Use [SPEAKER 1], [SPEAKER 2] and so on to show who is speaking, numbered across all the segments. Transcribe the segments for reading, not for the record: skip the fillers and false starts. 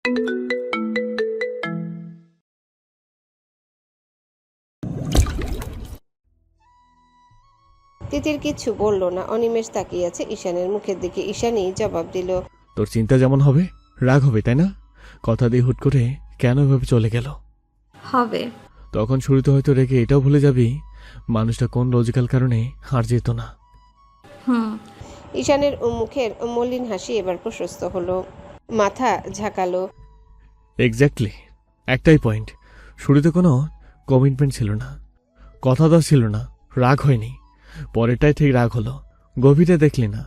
[SPEAKER 1] তিতির কিচ্ছু বলল না, অনিমেষ তাকিয়ে আছে ঈশানের মুখের দিকে। ঈশানই জবাব দিল,
[SPEAKER 2] তোর চিন্তা যেমন হবে রাগ হবে, তাই না? কথা দিয়ে হুট করে কেন এভাবে চলে গেল?
[SPEAKER 3] হবে।
[SPEAKER 2] তখন শুরুতে হয়তো রেখে এটাও ভুলে যাবি মানুষটা কোন লজিক্যাল কারণে হার যেত না।
[SPEAKER 1] ঈশানের মুখের মলিন হাসি এবার প্রশস্ত হলো, মাথা ঝাঁকালো।
[SPEAKER 2] এক্স্যাক্টলি, একটাই পয়েন্ট। শুরুতে কোনো কমিটমেন্ট ছিল না, কথা দেওয়া ছিল না, রাগ হয়নি। পরেরটাই ঠিক রাগ হলো। গভীরে দেখলি না,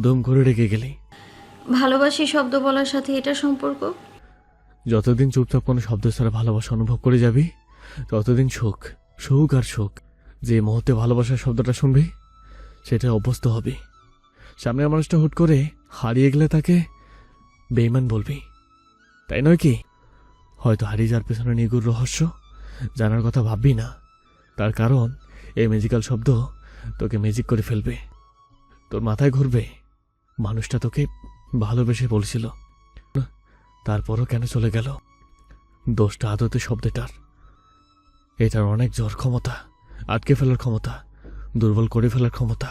[SPEAKER 2] দুম করে রেগে গেলি।
[SPEAKER 3] ভালোবাসি শব্দ বলার সাথে এটা সম্পর্ক?
[SPEAKER 2] যতদিন চুপচাপ কোনো শব্দ ছাড়া ভালোবাসা অনুভব করে যাবি, ততদিন সুখ, সুখ আর সুখ। যে মুহূর্তে ভালোবাসার শব্দটা শুনবি, সেটা অভ্যস্ত হবি। সামনের মানুষটা হুট করে হারিয়ে গেলে তাকে বেঈমান বলবি, তাই নয় কি? হয়তো হারিয়ে যাওয়ার পেছনে নিগুড় রহস্য জানার কথা ভাববি না। তার কারণ এই ম্যাজিক্যাল শব্দ তোকে ম্যাজিক করে ফেলবে। তোর মাথায় ঘুরবে মানুষটা তোকে ভালোবেসে বলছিল, তারপরও কেন চলে গেল? দোষটা আদতে শব্দটার। এটার অনেক জোর ক্ষমতা, আটকে ফেলার ক্ষমতা, দুর্বল করে ফেলার ক্ষমতা।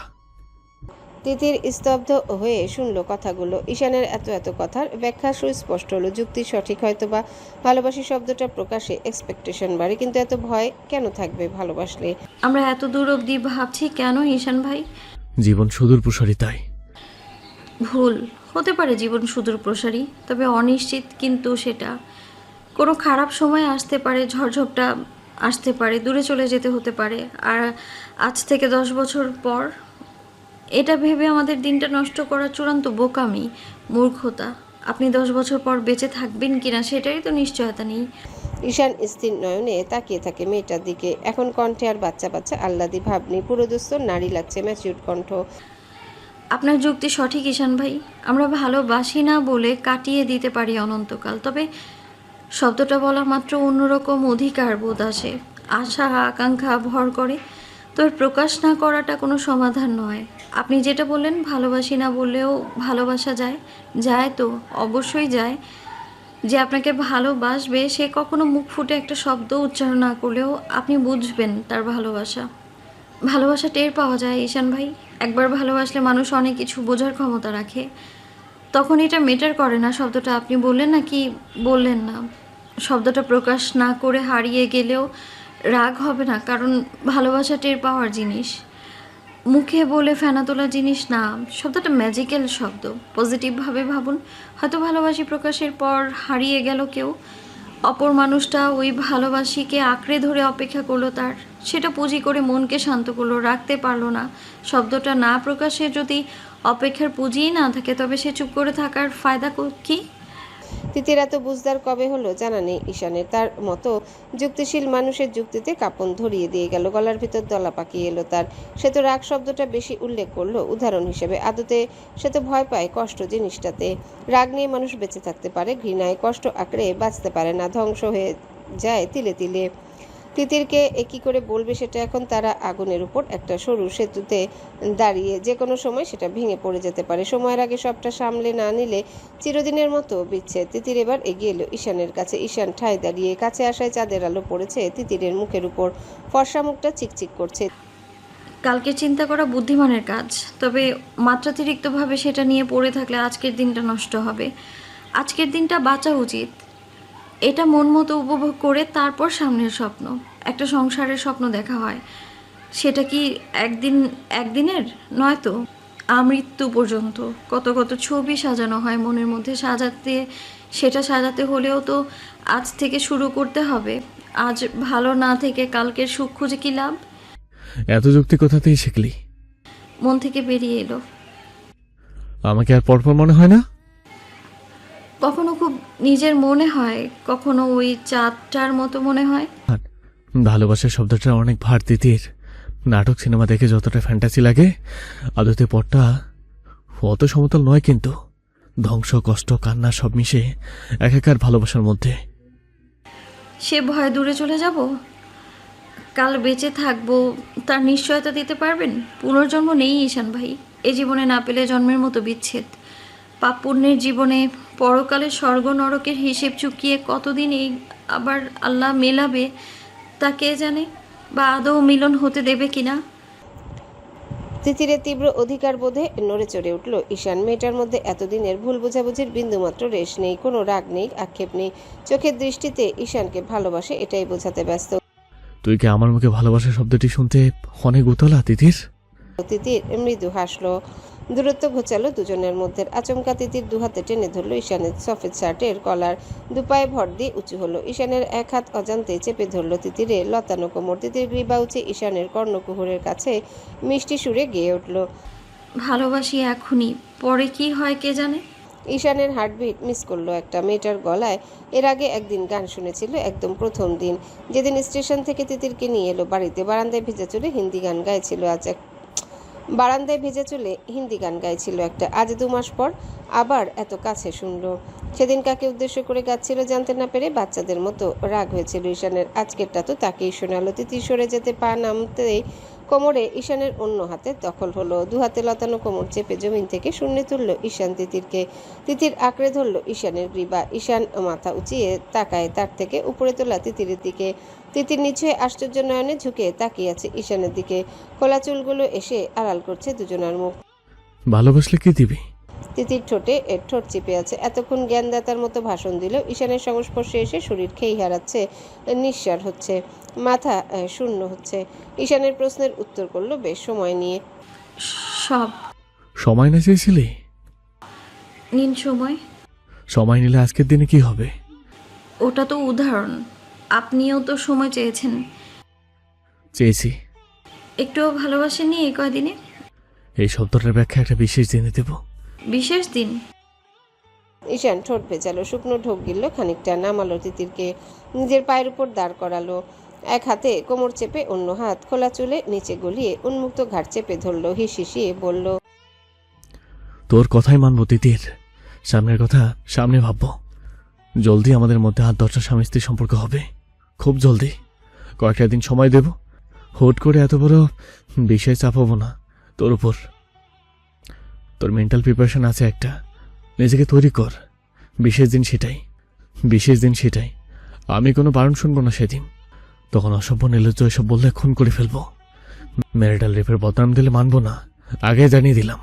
[SPEAKER 1] তিতির স্তব্ধ হয়ে শুনল কথাগুলো। ঈশানের এত এত কথার ব্যাখ্যা সুস্পষ্ট হলো, যুক্তি সঠিক। হয়তো বা ভালোবাসি শব্দটা প্রকাশে এক্সপেকটেশন বাড়ে, কিন্তু এত ভয় কেন থাকবে ভালোবাসলে?
[SPEAKER 3] আমরা এত দূর অবধি ভাবছি কেন ঈশান ভাই?
[SPEAKER 2] জীবন সুদূর প্রসারী, তাই।
[SPEAKER 3] ভুল হতে পারে জীবন সুদূর প্রসারী, তবে অনিশ্চিত কিন্তু সেটা। কোনো খারাপ সময় আসতে পারে, ঝড়ঝপটা আসতে পারে, দূরে চলে যেতে হতে পারে। আর আজ থেকে 10 বছর পর এটা ভেবে আমাদের দিনটা নষ্ট করা চূড়ান্ত বোকামি, মূর্খতা। আপনি 10 বছর পর বেঁচে থাকবেন কিনা সেটাই তো নিশ্চয়তা নেই।
[SPEAKER 1] ঈশান স্থির নয়নে তাকিয়ে থাকে মেয়েটার দিকে। এখন কণ্ঠে আর বাচ্চা বাচ্চা আহ্লাদি ভাব নেই, পুরোদস্ত নারী লাগছে, ম্যাচিউর কণ্ঠ।
[SPEAKER 3] আপনার যুক্তি সঠিক ঈশান ভাই। আমরা ভালোবাসি না বলে কাটিয়ে দিতে পারি অনন্তকাল, তবে শব্দটা বলা মাত্র অন্যরকম অধিকার বোধ আসে, আশা আকাঙ্ক্ষা ভর করে। তোর প্রকাশ না করাটা কোনো সমাধান নয়। আপনি যেটা বললেন ভালোবাসি না বললেও ভালোবাসা যায়, যায় তো অবশ্যই যায়। যে আপনাকে ভালোবাসবে সে কখনো মুখ ফুটে একটা শব্দ উচ্চারণ না করলেও আপনি বুঝবেন তার ভালোবাসা। ভালোবাসা টের পাওয়া যায় ঈশান ভাই। একবার ভালোবাসলে মানুষ অনেক কিছু বোঝার ক্ষমতা রাখে। তখন এটা মেটার করে না শব্দটা আপনি বললেন নাকি বললেন না। শব্দটা প্রকাশ না করে হারিয়ে গেলেও রাগ হবে না, কারণ ভালোবাসা টের পাওয়ার জিনিস, মুখে বলে ফেনা তোলা জিনিস না। শব্দটা ম্যাজিক্যাল শব্দ। পজিটিভভাবে ভাবুন। হয়তো ভালোবাসি প্রকাশের পর হারিয়ে গেল কেউ, অপর মানুষটা ওই ভালোবাসিকে আঁকড়ে ধরে অপেক্ষা করলো তার, সেটা পুঁজি করে মনকে শান্ত করলো, রাখতে পারলো না। শব্দটা না প্রকাশে যদি অপেক্ষার পুঁজিই না থাকে, তবে সে চুপ করে থাকার ফায়দা কি?
[SPEAKER 1] তিতির এত বুঝদার কবে হলো জানা নেই ঈশানের। তার মতো যুক্তিশীল মানুষের যুক্তিতে কাঁপন ধরিয়ে দিয়ে গেল, গলার ভিতর দলা পাকিয়ে এলো তার। সে তো রাগ শব্দটা বেশি উল্লেখ করলো উদাহরণ হিসেবে, আদতে সে তো ভয় পায় কষ্ট জিনিসটাতে। রাগ নিয়ে মানুষ বেঁচে থাকতে পারে, ঘৃণায় কষ্ট আঁকড়ে বাঁচতে পারে না, ধ্বংস হয়ে যায় তিলে তিলে। তিতিরকে কি করে বলবে সেটা এখন? তারা আগুনের উপর একটা সরু সেতুতে দাঁড়িয়ে, যে কোনো সময় সেটা ভেঙে পড়ে যেতে পারে। সময়ের আগে সবটা সামলে না নিলে চিরদিনের মতো বিচ্ছেদ। তিতির এবার এগিয়ে এলো ঈশানের কাছে। ঈশান ঠায় দাঁড়িয়ে, কাছে আসায় চাঁদের আলো পড়েছে তিতিরের মুখের উপর, ফর্সা মুখটা চিকচিক করছে।
[SPEAKER 3] কালকে চিন্তা করা বুদ্ধিমানের কাজ, তবে মাত্রাতিরিক্তভাবে সেটা নিয়ে পড়ে থাকলে আজকের দিনটা নষ্ট হবে। আজকের দিনটা বাঁচা উচিত। এটা মন মতো উপভোগ করে তারপর সামনের স্বপ্ন, একটা সংসারের স্বপ্ন দেখা হয়। সেটা কি একদিনের নয় তো, আমৃত্যু পর্যন্ত কত কত ছবি সাজানো হয় মনের মধ্যে। সেটা সাজাতে হলেও তো আজ থেকে শুরু করতে হবে। আজ ভালো না থেকে কালকের সুখ খুঁজে কি লাভ?
[SPEAKER 2] এত যুক্তি কোথাতেই শিখলি?
[SPEAKER 3] মন থেকে বেরিয়ে এলো।
[SPEAKER 2] আমাকে আর পরপর মনে হয় না?
[SPEAKER 3] কখনো খুব নিজের মনে হয়, কখনো ওই চাঁদটার মতো মনে হয়।
[SPEAKER 2] ভালোবাসার শব্দটা অনেক ভার তিতির। নাটক সিনেমা দেখে যতটা ফ্যান্টাসি লাগে, আদতে পটটা অত সমতল নয় কিন্তু। ধ্বংস, কষ্ট, কান্না সব মিশে একাকার ভালোবাসার মধ্যে।
[SPEAKER 3] সে ভয় দূরে চলে যাব? কাল বেঁচে থাকবো তার নিশ্চয়তা দিতে পারবেন? পুনর্জন্ম নেই ঈশান ভাই। এ জীবনে না পেলে জন্মের মতো বিচ্ছেদ। পাপ পুণ্যের জীবনে পরকালে স্বর্গ নরকের হিসেব চুকিয়ে কতদিন এই আবার আল্লাহ মেলাবে তা কে জানে, বা আদৌ মিলন হতে দেবে কিনা।
[SPEAKER 1] তিতিরের তীব্র অধিকার বোধে নড়ে চড়ে উঠল ঈশান। মেয়েটার মধ্যে এতদিনের ভুল বোঝাবুঝির বিন্দুমাত্র রেশ নেই, কোনো রাগ নেই, আক্ষেপ নেই। চোখের দৃষ্টিতে ঈশানকে ভালোবাসে এটাই বোঝাতে ব্যস্ত।
[SPEAKER 2] তুই কি আমার মুখে ভালোবাসা শব্দটি শুনতে অনেক উতলা তিতির?
[SPEAKER 1] তিতির মৃদু হাসলো। দূরত্ব ঘোচালো দুজনের মধ্যে। আচমকা তিতির দুহাতে টেনে ধরল ঈশানের সফেদ শার্টের কলার। দুপায়ে ভর দিয়ে উঁচু হলো। ঈশানের এক হাত অজান্তে চেপে ধরল তিতিরে লতানো কোমর। তিতির গ্রীবা উঁচে ঈশানের কর্ণকুহরের কাছে মিষ্টি সুরে গেয়ে উঠল।
[SPEAKER 3] ভালোবাসি এখনই, পরে কি হয় কে জানে।
[SPEAKER 1] ঈশানের হার্টবিট মিস করলো একটা। মেয়েটার গলায় এর আগে একদিন গান শুনেছিল, একদম প্রথম দিন, যেদিন স্টেশন থেকে তিতিরকে নিয়ে এলো বাড়িতে। বারান্দায় ভেজা চুলে হিন্দি গান গাইছিল একটা। আজ 2 মাস পর আবার এত কাছে শুনলো। সেদিন কাকে উদ্দেশ্য করে গাচ্ছিল জানতে না পেরে বাচ্চাদের মতো রাগ হয়েছিল ঈশানের। আজকেরটা তো তাকেই শোনালো। তিতির সরে যেতে পা নামতেই কোমরে ঈশানের অন্য হাতের দখল হলো। 2 হাতে লতানো কোমর চেপে জমিন থেকে শূন্যে তুলল ঈশান তিতিরকে। তিতির আঁকড়ে ধরল ঈশানের গ্রীবা। ঈশান মাথা উঁচিয়ে তাকায় তার থেকে উপরে তোলা তিতিরের দিকে। তিতির নিচে আশ্চর্য নয়নে ঝুঁকে তাকিয়ে আছে ঈশানের দিকে। খোলা চুলগুলো এসে আড়াল করছে দুজনার মুখ।
[SPEAKER 2] ভালোবাসলে কি দিবি?
[SPEAKER 1] তিতির ঠোঁট চিপে আছে। এতক্ষণ জ্ঞানদাতার মতো ভাষণ দিল। ঈশানের সংস্পর্শে এসে শরীর খেই হারাচ্ছে, নিঃসার হচ্ছে, মাথা শূন্য হচ্ছে। ঈশানের প্রশ্নের উত্তর করলো বেশ সময় নিয়ে।
[SPEAKER 3] সব।
[SPEAKER 2] সময় না চেয়েছিলি?
[SPEAKER 3] নিন সময়।
[SPEAKER 2] সময় নিলে আজকের দিনে কি হবে?
[SPEAKER 3] ওটা তো উদাহরণ, আপনিও তো সময় চেয়েছেন।
[SPEAKER 2] চেয়েছি।
[SPEAKER 3] একটুও ভালোবাসেননি এই কয়দিনে?
[SPEAKER 2] এই শব্দটার ব্যাখ্যা একটা বিশেষ দিনে দেব।
[SPEAKER 3] বিশেষ দিন?
[SPEAKER 1] ঈশান ঠোঁট ভেজালো, শুকনো ঢোক গিলল খানিকটা, নামালো তিতিরকে, নিজের পায়ের উপর দাঁড় করালো। এক হাতে কোমর চেপে অন্য হাত খোলা চুলে নিচে গলিয়ে উন্মুক্ত ঘাট চেপে ধরলো। হিসিয়ে বলল,
[SPEAKER 2] তোর কথাই মানবো তিতির। সামনের কথা সামনে ভাববো। জলদি আমাদের মধ্যে 8-10টা স্বামী স্ত্রী সম্পর্ক হবে, খুব জলদি। কয়েকটা দিন সময় দেব। হুট করে এত বড় বিষয় চাপাবো না তোর উপর। তোর মেন্টাল প্রিপারেশন আছে একটা, নিজেকে তৈরি কর। বিশেষ দিন সেটাই। আমি কোনো বারণ শুনবো না সেদিন। তখন অসভ্য নির্লজ্জ এসব বললে খুন করে ফেলবো। ম্যারিটাল রেপের বদনাম দিলে মানবো না, আগে জানিয়ে দিলাম।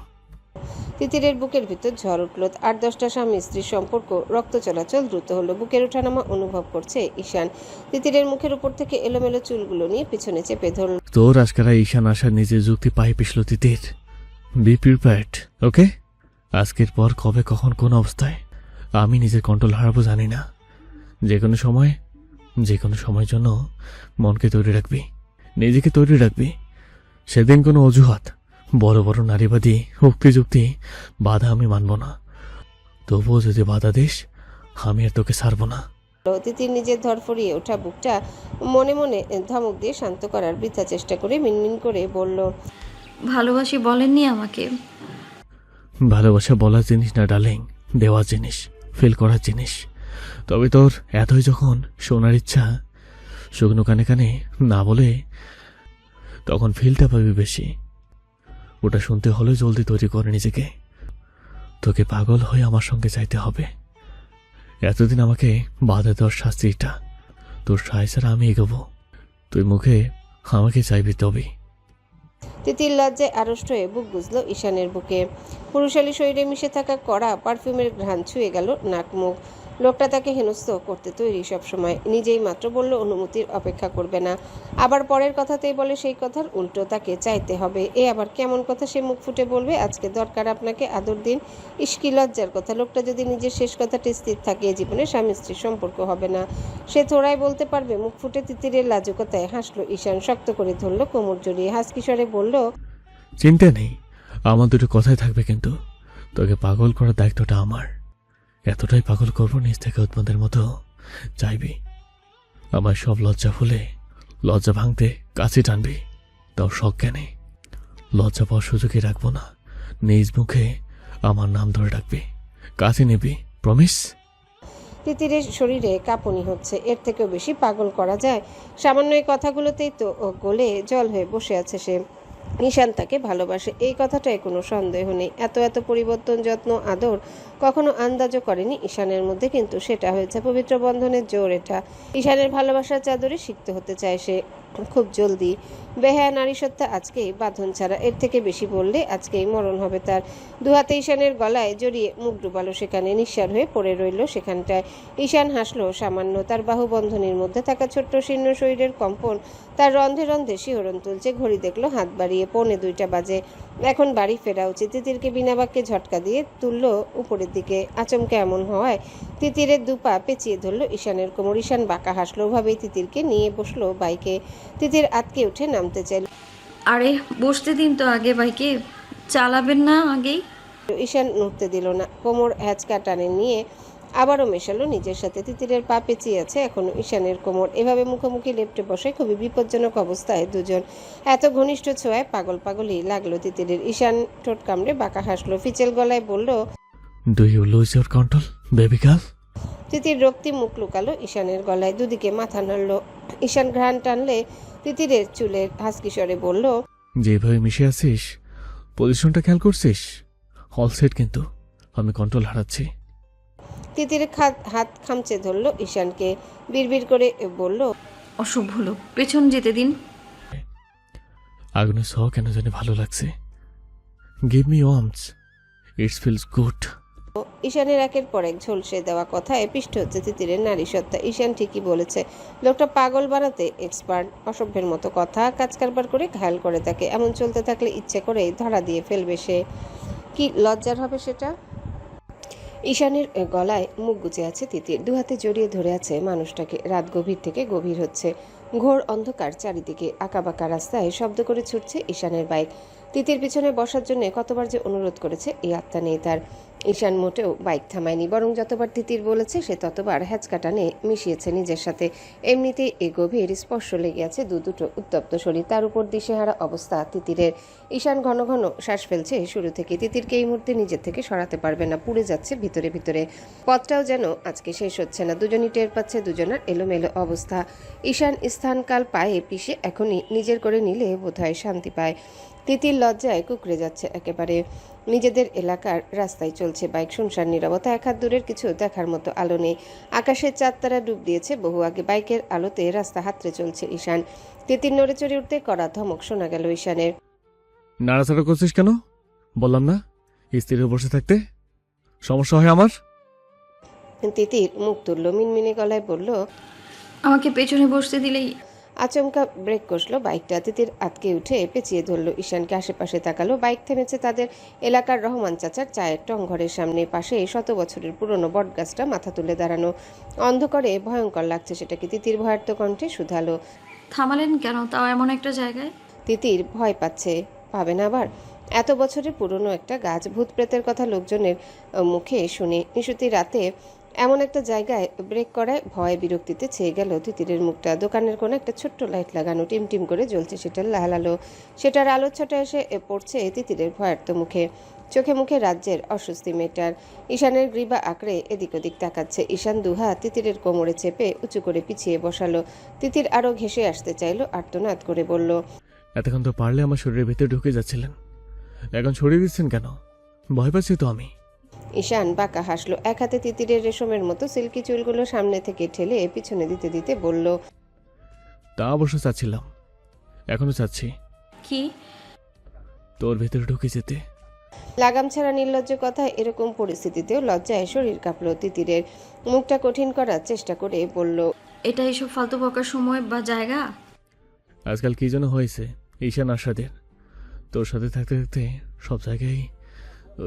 [SPEAKER 1] তিতিরের বুকের ভিতর ঝড় উঠল। 8-10টা স্বামী স্ত্রীর সম্পর্ক, রক্ত চলাচল দ্রুত হলো। বুকের ওঠানামা অনুভব করছে ঈশান। তিতিরের মুখের উপর থেকে এলোমেলো চুলগুলো নিয়ে পিছনে চেপে ধরল।
[SPEAKER 2] তোর আজকারা ঈশান আসার নিজের যুক্তি পায়ে পিছল তিতির। বি প্রিপেয়ার্ড, ওকে? আজকের পর কবে কখন কোন অবস্থায় আমি নিজের কন্ট্রোল হারাবো জানি না। যে কোনো সময়ের জন্য মনকে তৈরি রাখবি, নিজেকে তৈরি রাখবি। সেদিন কোনো অজুহাত, বড় বড় নারীবাদী উক্তি বাধা আমি মানব না। তবুও যদি বাধা দিস, আমি আর তোকে ছাড়বো না।
[SPEAKER 1] তিতির নিজের ধরফরিয়ে ওঠা বুকটা মনে মনে ধমক দিয়ে শান্ত করার বৃথা চেষ্টা করে মিনমিন করে বলল,
[SPEAKER 3] ভালোবাসি বলেননি আমাকে।
[SPEAKER 2] ভালোবাসা বলার জিনিস না ডার্লিং, দেওয়ার জিনিস, ফিল করার জিনিস। তবে তোর এতই যখন শোনার ইচ্ছা, শুকনো কানে কানে না বলে তখন ফিলটা পাবি বেশি। ওটা শুনতে হলে জলদি তৈরি করে নিজেকে। তোকে পাগল হয়ে আমার সঙ্গে চাইতে হবে। এতদিন আমাকে বাধা দেওয়ার শাস্তিটা, তোর সায় ছাড়া আমি এগোবো। তুই মুখে আমাকে চাইবি তবেই।
[SPEAKER 1] তিতির লজ্জায় আড়ষ্ট হয়ে বুক গুজল ঈশানের বুকে। পুরুষালী শরীরে মিশে থাকা কড়া পারফিউমের ঘ্রাণ ছুঁয়ে গেল নাক মুখ। লোকটা তাকে হেনস্থ করতে তৈরি সবসময়। নিজেই মাত্র বলল অনুমতির অপেক্ষা করবে না, আবার পরের কথাতেই বলে সেই কথার উল্টো, তাকে চাইতে হবে। এ আবার কেমন কথা সে মুখ ফুটে বলবে? আজকে দরকার আপনাকে, আদর দিন। ইস্কি লজ্জার কথা। লোকটা যদি নিজের শেষ কথাটি স্থির থাকে, এ জীবনে স্বামী স্ত্রীর সম্পর্ক হবে না, সে থোড়াই বলতে পারবে মুখ ফুটে। তিতিরের লাজুকতায় হাসলো ঈশান, শক্ত করে ধরলো কোমর জড়িয়ে। হাসকিশোরে বলল,
[SPEAKER 2] চিন্তা নেই, আমার দুটো কথাই থাকবে, কিন্তু তোকে পাগল করার দায়িত্বটা আমার। এতটাই পাগল করবো নিজ থেকে উৎপাদের মতো চাইবি। আমার সব লজ্জা ফুলে লজ্জা ভাঙতে কাছে টানবি। তাও সজ্ঞানে লজ্জা পাওয়ার সুযোগই রাখবো না। নিজ মুখে আমার নাম ধরে ডাকবি, কাছে নিবি, প্রমিস?
[SPEAKER 1] তিতিরের শরীরে কাঁপুনি হচ্ছে। এর থেকেও বেশি পাগল করা যায়? সামান্য এই কথাগুলোতেই তো গলে জল হয়ে বসে আছে সে। ঈশান তাকে ভালোবাসে, এই কথাটায় কোনো সন্দেহ নেই। এত এত পরিবর্তন, যত্ন, আদর কখনো আন্দাজও করেনি ঈশানের মধ্যে, কিন্তু সেটা হয়েছে পবিত্র বন্ধনের জোর। এটা ঈশানের ভালোবাসার চাদরে সিক্ত হতে চায় সে খুব জলদি। বেহায়া নারী সত্তা আজকেই বাঁধন ছাড়া, এর থেকে বেশি বললে আজকেই মরণ হবে তার। দুহাতে ঈশানের গলায় জড়িয়ে মুখ ডুবালো সেখানে, নিঃসার হয়ে পড়ে রইল সেখানটায়। ঈশান হাসলো সামান্য, তার বাহুবন্ধনীর মধ্যে থাকা ছোট্ট শীর্ণ শরীরের কম্পন তার রন্ধে রন্ধে শিহরণ তুলছে। ঘড়ি দেখলো, হাত বাড়িয়ে 1:45 বাজে। এখন বাড়ি ফেরা উচিত। তিতিরকে বিনা বাক্যে ঝটকা দিয়ে তুলল উপরের দিকে। আচমকা এমন হওয়ায় তিতিরের দুপা পেঁচিয়ে ধরল ঈশানের কোমর। ঈশান বাঁকা হাসলো, ওভাবেই তিতিরকে নিয়ে বসলো বাইকে। তিতির আতকে উঠে নামতে চাইল,
[SPEAKER 3] আরে বসতে দিন তো আগে, বাইকে চালাবেন না আগেই?
[SPEAKER 1] ঈশান নড়তে দিল না। কোমর হ্যাচকা টানে নিয়ে আবারও মেশালো নিজের সাথে। তিতিরের পা পেঁচিয়ে আছে এখনো ঈশানের কোমর। এভাবে মুখোমুখি লেপ্টে বসে খুবই বিপজ্জনক অবস্থায় দুজন। এত ঘনিষ্ঠ ছোঁয়ায় পাগল পাগলই লাগলো তিতিরের। ঈশান ঠোঁট কামড়ে বাঁকা হাসলো, ফিচেল গলায় বলল,
[SPEAKER 2] do you lose your control baby girl?
[SPEAKER 1] Titir রক্তি মুখ লুকালো ঈশানের গলায়, দুদিকে মাথা নাড়ল। ঈশান ঘ্রাণ টানলে তিতিরের চুলের হাসকি স্বরে বলল,
[SPEAKER 2] যেভাবে মিশে আছিস, পজিশনটা খেয়াল করছিস? অল সেট, কিন্তু আমি কন্ট্রোল হারাচ্ছি।
[SPEAKER 1] তিতির হাত খামচে ধরল ঈশানকে, বিড়বিড় করে বলল,
[SPEAKER 3] অসভ্য লোক, পেছন যেতে দিন।
[SPEAKER 2] আগুনে ছ কেন জানি ভালো লাগছে। Give me warmth, it's feels good.
[SPEAKER 1] ঈশানের একের পর এক ঝলসে দেওয়া কথায় পিষ্ট হচ্ছে তিতিরের নারী সত্তা। ঈশান ঠিকই বলেছে, লোকটা পাগল বানাতে এক্সপার্ট। অসভ্যের মতো কথা কাজ কারবার করে ঘায়াল করে তাকে। এমন চলতে থাকলে ইচ্ছে করে ধরা দিয়ে ফেলবে সে। কি লজ্জার হবে সেটা। ঈশানের গলায় মুখ গুজে আছে তিতির, দুহাতে জড়িয়ে ধরে আছে মানুষটাকে। রাত গভীর থেকে গভীর হচ্ছে, ঘোর অন্ধকার চারিদিকে। আঁকাবাঁকা রাস্তায় শব্দ করে ছুটছে ঈশানের বাইক। তিতির পিছনে বসার জন্য কতবার যে অনুরোধ করেছে এই আত্মা নেই তার। ঈশান মোটেও বাইক থামায়নি, বরং যতবার তিতির বলেছে সে ততবার হ্যাচকা টানে মিশিয়েছে নিজের সাথে। এমনিতেই এ গভীর স্পর্শ লেগে আছে দুটো উত্তপ্ত শরীর, তার উপর দিশেহারা অবস্থা তিতিরের। ঈশান ঘন ঘন শ্বাস ফেলছে শুরু থেকে। তিতিরকে এই মুহূর্তে নিজের থেকে সরাতে পারবে না, পুড়ে যাচ্ছে ভিতরে ভিতরে। পথটাও যেন আজকে শেষ হচ্ছে না। দুজনই টের পাচ্ছে দুজনের এলোমেলো অবস্থা। ঈশান স্থানকাল পায়ে পিষে এখনই নিজের করে নিলে বোধহয় শান্তি পায়। তিতির লজ্জায় কুকড়ে যাচ্ছে একেবারে। নিজেদের এলাকার রাস্তায় চলছে বাইক, শুনশান নীরবতা, এক হাত দূরের কিছু দেখার মতো আলো নেই। আকাশের চাঁদ তারা ডুব দিয়েছে বহু আগে। বাইকের আলোতে রাস্তা হাতড়ে চলছে ঈশান। তিতির নড়ে চড়ে উঠতে কড়া ধমক শোনা গেল ঈশানের।
[SPEAKER 2] নাড়াচাড়া করছিস কেন? বললাম না স্ত্রীর বসে থাকতে সমস্যা হয় আমার।
[SPEAKER 1] তিতির মুখ তুলল, মিনমিনে গলায় বলল,
[SPEAKER 3] আমাকে পেছনে বসতে দিলেই।
[SPEAKER 1] আচমকা ব্রেক কষলো বাইকটা। তিতির আটকে উঠে পেঁচিয়ে ধরল ঈশানকে, আশেপাশে তাকালো। বাইক থেমেছে তাদের এলাকার রহমান চাচার চায়ের টং ঘরের সামনে। পাশে 100 বছরের পুরনো বটগাছটা মাথা তুলে দাঁড়ানো। অন্ধকারে ভয়ঙ্কর লাগছে সেটাকে। তিতির ভয়ার্ত কণ্ঠে শুধালো,
[SPEAKER 3] থামালেন কেন, তাও এমন একটা জায়গায়?
[SPEAKER 1] তিতির ভয় পাচ্ছে, পাবে না আবার। এত বছরের পুরনো একটা গাছ, ভূত প্রেতের কথা লোকজনের মুখে শুনে নিশুতি রাতে এমন একটা জায়গায় ব্রেক করায় ভয় বিরক্তিতে ছেয়ে গেল তিতিরের মুখটা। দোকানের কোনো একটা ছোট্ট লাইট লাগানো, টিম টিম করে জ্বলছে সেটার লাল আলো। সেটার আলো ছটা এসে পড়ছে তিতিরের ভয়ার্ত মুখে। চোখে মুখে রাজ্যের অস্বস্তি মেটার। ঈশানের গ্রীবা আঁকড়ে এদিক ওদিক তাকাচ্ছে। ঈশান দুহাত তিতিরের কোমরে চেপে উঁচু করে পিছিয়ে বসালো। তিতির আরও ঘেঁষে আসতে চাইলো, আর্তনাদ করে বলল,
[SPEAKER 2] এতক্ষণ তো পারলে আমার শরীরের ভিতরে ঢুকে যাচ্ছিলেন, এখন সরিয়ে দিচ্ছেন কেন? ভয় পাচ্ছি তো আমি।
[SPEAKER 1] ঈশান বাঁকা হাসলো, এক হাতে তিতিরের রেশমের মতো সিল্কি চুলগুলো সামনে থেকে ঠেলে পিছনে দিতে দিতে বলল,
[SPEAKER 2] তা অবশ্য চাচ্ছিলাম, এখনো চাচ্ছি
[SPEAKER 3] কি?
[SPEAKER 2] তোর ভেতরে ঢুকে যেতে।
[SPEAKER 1] লাগাম ছাড়া নির্লজ্জ কথা। এরকম পরিস্থিতিতেও লজ্জায় শরীর কাঁপল তিতিরের। মুখটা কঠিন করার চেষ্টা করে বলল,
[SPEAKER 3] এটা এসব ফালতু বকার সময় বা জায়গা?
[SPEAKER 2] আজকাল কি যেন হয়েছে ঈশান আশাদের, তোর সাথে থাকতে থাকতে সব জায়গায়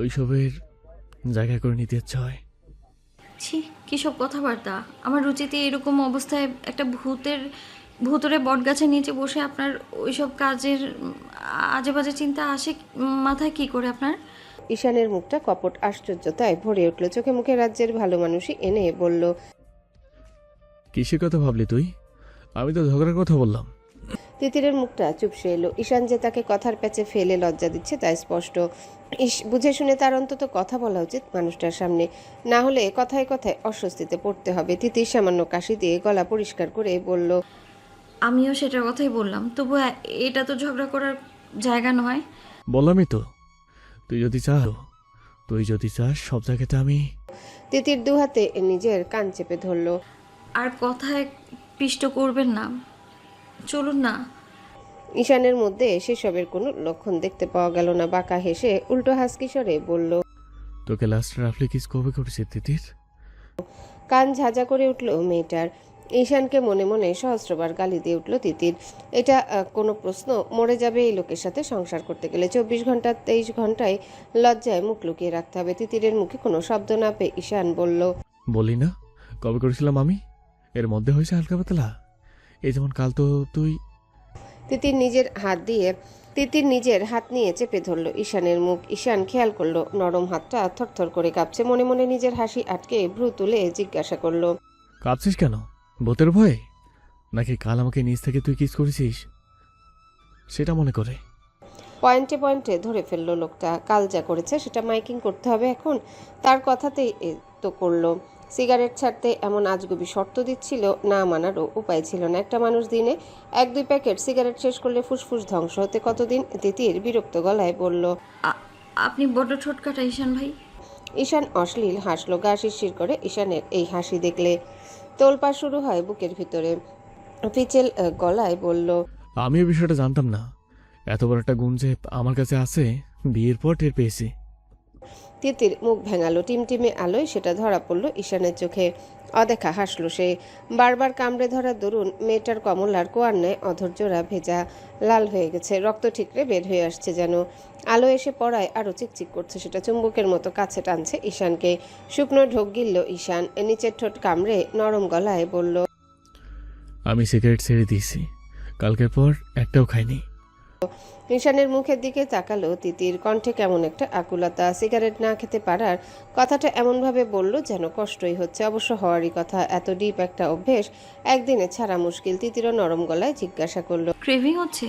[SPEAKER 2] ওইসবের জায়গা করে নিতে ইচ্ছা হয়।
[SPEAKER 3] ছি, কী সব কথাবার্তা! আমার রুচিতে এরকম অবস্থায় একটা ভূতরে বটগাছের নিচে বসে আপনার ওইসব কাজের আজে বাজে চিন্তা আসে মাথায় কি করে আপনার?
[SPEAKER 1] ঈশানের মুখটা কপট আশ্চর্যতায় ভরে উঠল। চোখে মুখে রাজ্যের ভালো মানুষই এনে বলল,
[SPEAKER 2] কিসের কথা ভাবলি তুই? আমি তো ঝগড়ার কথা বললাম।
[SPEAKER 1] তিতিরের মুখটা চুপসে এলো। ঈশান যে তাকে কথার প্যাচে ফেলে লজ্জা দিচ্ছে তা স্পষ্ট। বুঝে শুনে তার অন্তত কথা বলা উচিত মানুষটার সামনে, না হলে কথায় কথায় অস্বস্তিতে পড়তে হবে। তিতির সামান্য কাশি দিয়ে গলা পরিষ্কার করে বলল,
[SPEAKER 3] আমিও সেটার কথাই বললাম, তবু এটা তো ঝগড়া করার জায়গা নয়।
[SPEAKER 2] বললামই তো, তুই যদি চাস সব জায়গাতে আমি।
[SPEAKER 1] তিতির দুহাতে নিজের কান চেপে ধরল।
[SPEAKER 3] আর কথায় পিষ্ট করবেন না, চলুন না।
[SPEAKER 1] ঈশানের মধ্যে সেসবের কোনো লক্ষণ দেখতে পাওয়া গেল না। বাঁকা হেসে উল্টো হাসকি স্বরে বলল,
[SPEAKER 2] তোকে লাস্ট রাফলি কিস কবে করেছে তিতির?
[SPEAKER 1] কান ঝাঁঝা করে উঠল মেয়েটার। ঈশানকে মনে মনে সহস্রবার গালি দিয়ে উঠল তিতির। এটা কোনো প্রশ্ন? মরে যাবে এই লোকের সাথে সংসার করতে গেলে। 24 ঘন্টা 23 ঘন্টায় লজ্জায় মুখ লুকিয়ে রাখতে হবে। তিতিরের মুখে কোনো শব্দ না পেয়ে ঈশান বলল,
[SPEAKER 2] বলি না কবে করেছিলাম আমি? এর মধ্যে হয়েছে হালকা পাতলা। এই যেমন কাল তো তুই।
[SPEAKER 1] তিতির নিজের হাত নিয়ে চেপে ধরল ঈশানের মুখ। ঈশান খেয়াল করলো নরম হাতটা থরথর করে কাঁপছে। মনে মনে নিজের হাসি আটকে ভ্রু তুলে জিজ্ঞাসা করলো,
[SPEAKER 2] কাঁপছিস কেন? ভূতের ভয়ে? নাকি কাল আমাকে নিজ থেকে তুই কিস করেছিস সেটা মনে করে?
[SPEAKER 1] পয়েন্টে পয়েন্টে ধরে ফেললো লোকটা। কাল যা করেছে সেটা মাইকিং করতে হবে এখন? তার কথাতেই তো করলো। সিগারেট ছাড়তে এমন আজগুবি শর্ত দিচ্ছিল, না মানারও উপায় ছিল না। একটা মানুষ দিনে 1-2 প্যাকেট সিগারেট শেষ করলে ফুসফুস ধ্বংস হতে কতদিন? তিতির বিরক্ত গলায় বলল।
[SPEAKER 3] আপনি বড্ড ঠোঁটকাটা ঈশান ভাই।
[SPEAKER 1] ঈশান অশ্লীল হাসলো। গা শিরশির করে ঈশানের এই হাসি দেখলে তোলপাড় শুরু হয় বুকের ভিতরে। পিচেল গলায় বলল,
[SPEAKER 2] আমি এই বিষয়টা জানতাম না। এত বড় একটা গুণ যে আমার কাছে আছে বিয়ের পর টের পেয়েছি।
[SPEAKER 1] তিতির মুখ ভেঙালো। টিমটিমে আলোয় সেটা ধরা পড়ল ঈশানের চোখে। অদেখা হাসলো সে। বারবার কামড়ে ধরা দরুন মেয়েটার কমলার কোয়ার ন্যায় অধৈর্যরা ভেজা লাল হয়ে গেছে। রক্ত ঠিকরে বের হয়ে আসছে যেন। আলো এসে পড়ায় আরো চিকচিক করছে সেটা। চুম্বকের মতো কাছে টানছে ঈশানকে। শুকনো ঢোক গিলল ঈশান। নিচের ঠোঁট কামড়ে নরম গলায় বলল,
[SPEAKER 2] আমি সিগারেট ছেড়ে দিয়েছি। কালকের পর একটাও খাইনি।
[SPEAKER 1] ঈশানের মুখের দিকে তাকালো তিতির। কণ্ঠে কেমন একটা আকুলতা। সিগারেট না খেতে পারার কথাটা এমনভাবে বলল যেন কষ্টই হচ্ছে। অবশ্য হওয়ারই কথা। এত ডিপ একটা অভ্যেস একদিনে ছাড়া মুশকিল। তিতিরও নরম গলায় জিজ্ঞাসা করলো,
[SPEAKER 3] ক্রেভিং হচ্ছে?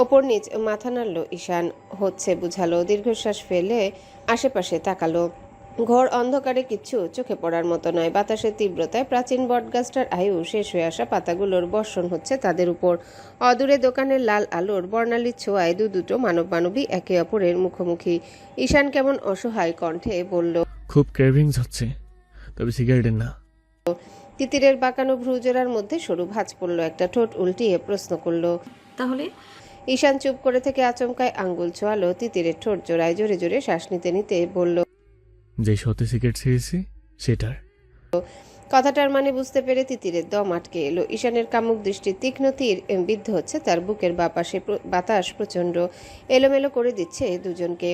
[SPEAKER 1] ওপর নিচ মাথা নাড়ল ঈশান। হচ্ছে বুঝালো। দীর্ঘশ্বাস ফেলে আশেপাশে তাকালো। ঘোর অন্ধকারে কিচ্ছু চোখে পড়ার মতো নয়। বাতাসের তীব্রতায় প্রাচীন বটগাছটার আয়ু শেষ হয়ে আসা পাতাগুলোর বর্ষণ হচ্ছে তাদের উপর। অদূরে দোকানের লাল আলোর বর্ণালীর ছোঁয়ায় দুটো মানবী একে অপরের মুখোমুখি। ঈশান কেমন অসহায় কণ্ঠে বলল,
[SPEAKER 2] খুব ক্রেভিংস হচ্ছে, তবে সিগারেটের না।
[SPEAKER 1] তিতিরের বাঁকানো ভ্রুজোড়ার মধ্যে সরু ভাঁজ পড়ল একটা। ঠোঁট উল্টিয়ে প্রশ্ন করল।
[SPEAKER 3] তাহলে?
[SPEAKER 1] ঈশান চুপ করে থেকে আচমকায় আঙ্গুল ছোঁয়ালো তিতিরের ঠোঁট জোড়ায়। জোরে জোরে শ্বাস নিতে নিতে বলল,
[SPEAKER 2] যে সত্যি সিগারেট ছেড়েছি সেটার।
[SPEAKER 1] কথাটার মানে বুঝতে পেরে তিতিরের দম আটকে এলো। ঈশানের কামুক দৃষ্টির তীক্ষ্ণ তীর বিদ্ধ হচ্ছে তার বুকের বাপাশে। বাতাস প্রচণ্ড এলোমেলো করে দিচ্ছে দুজনকে।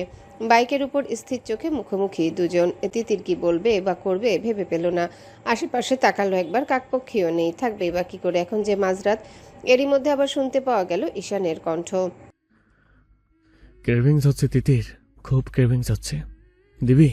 [SPEAKER 1] বাইকের উপর স্থির চোখে মুখোমুখি দুজন। তিতির কি বলবে বা করবে ভেবে পেল না। আশেপাশে তাকালো একবার। কাকপক্ষীও নেই, থাকবেই বা কি করে এখন যে মাঝরাত। এরই মধ্যে আবার শুনতে পাওয়া গেল ঈশানের কণ্ঠ।
[SPEAKER 2] ক্রেভিংস হচ্ছে তিতির, খুব ক্রেভিংস হচ্ছে। দিবি?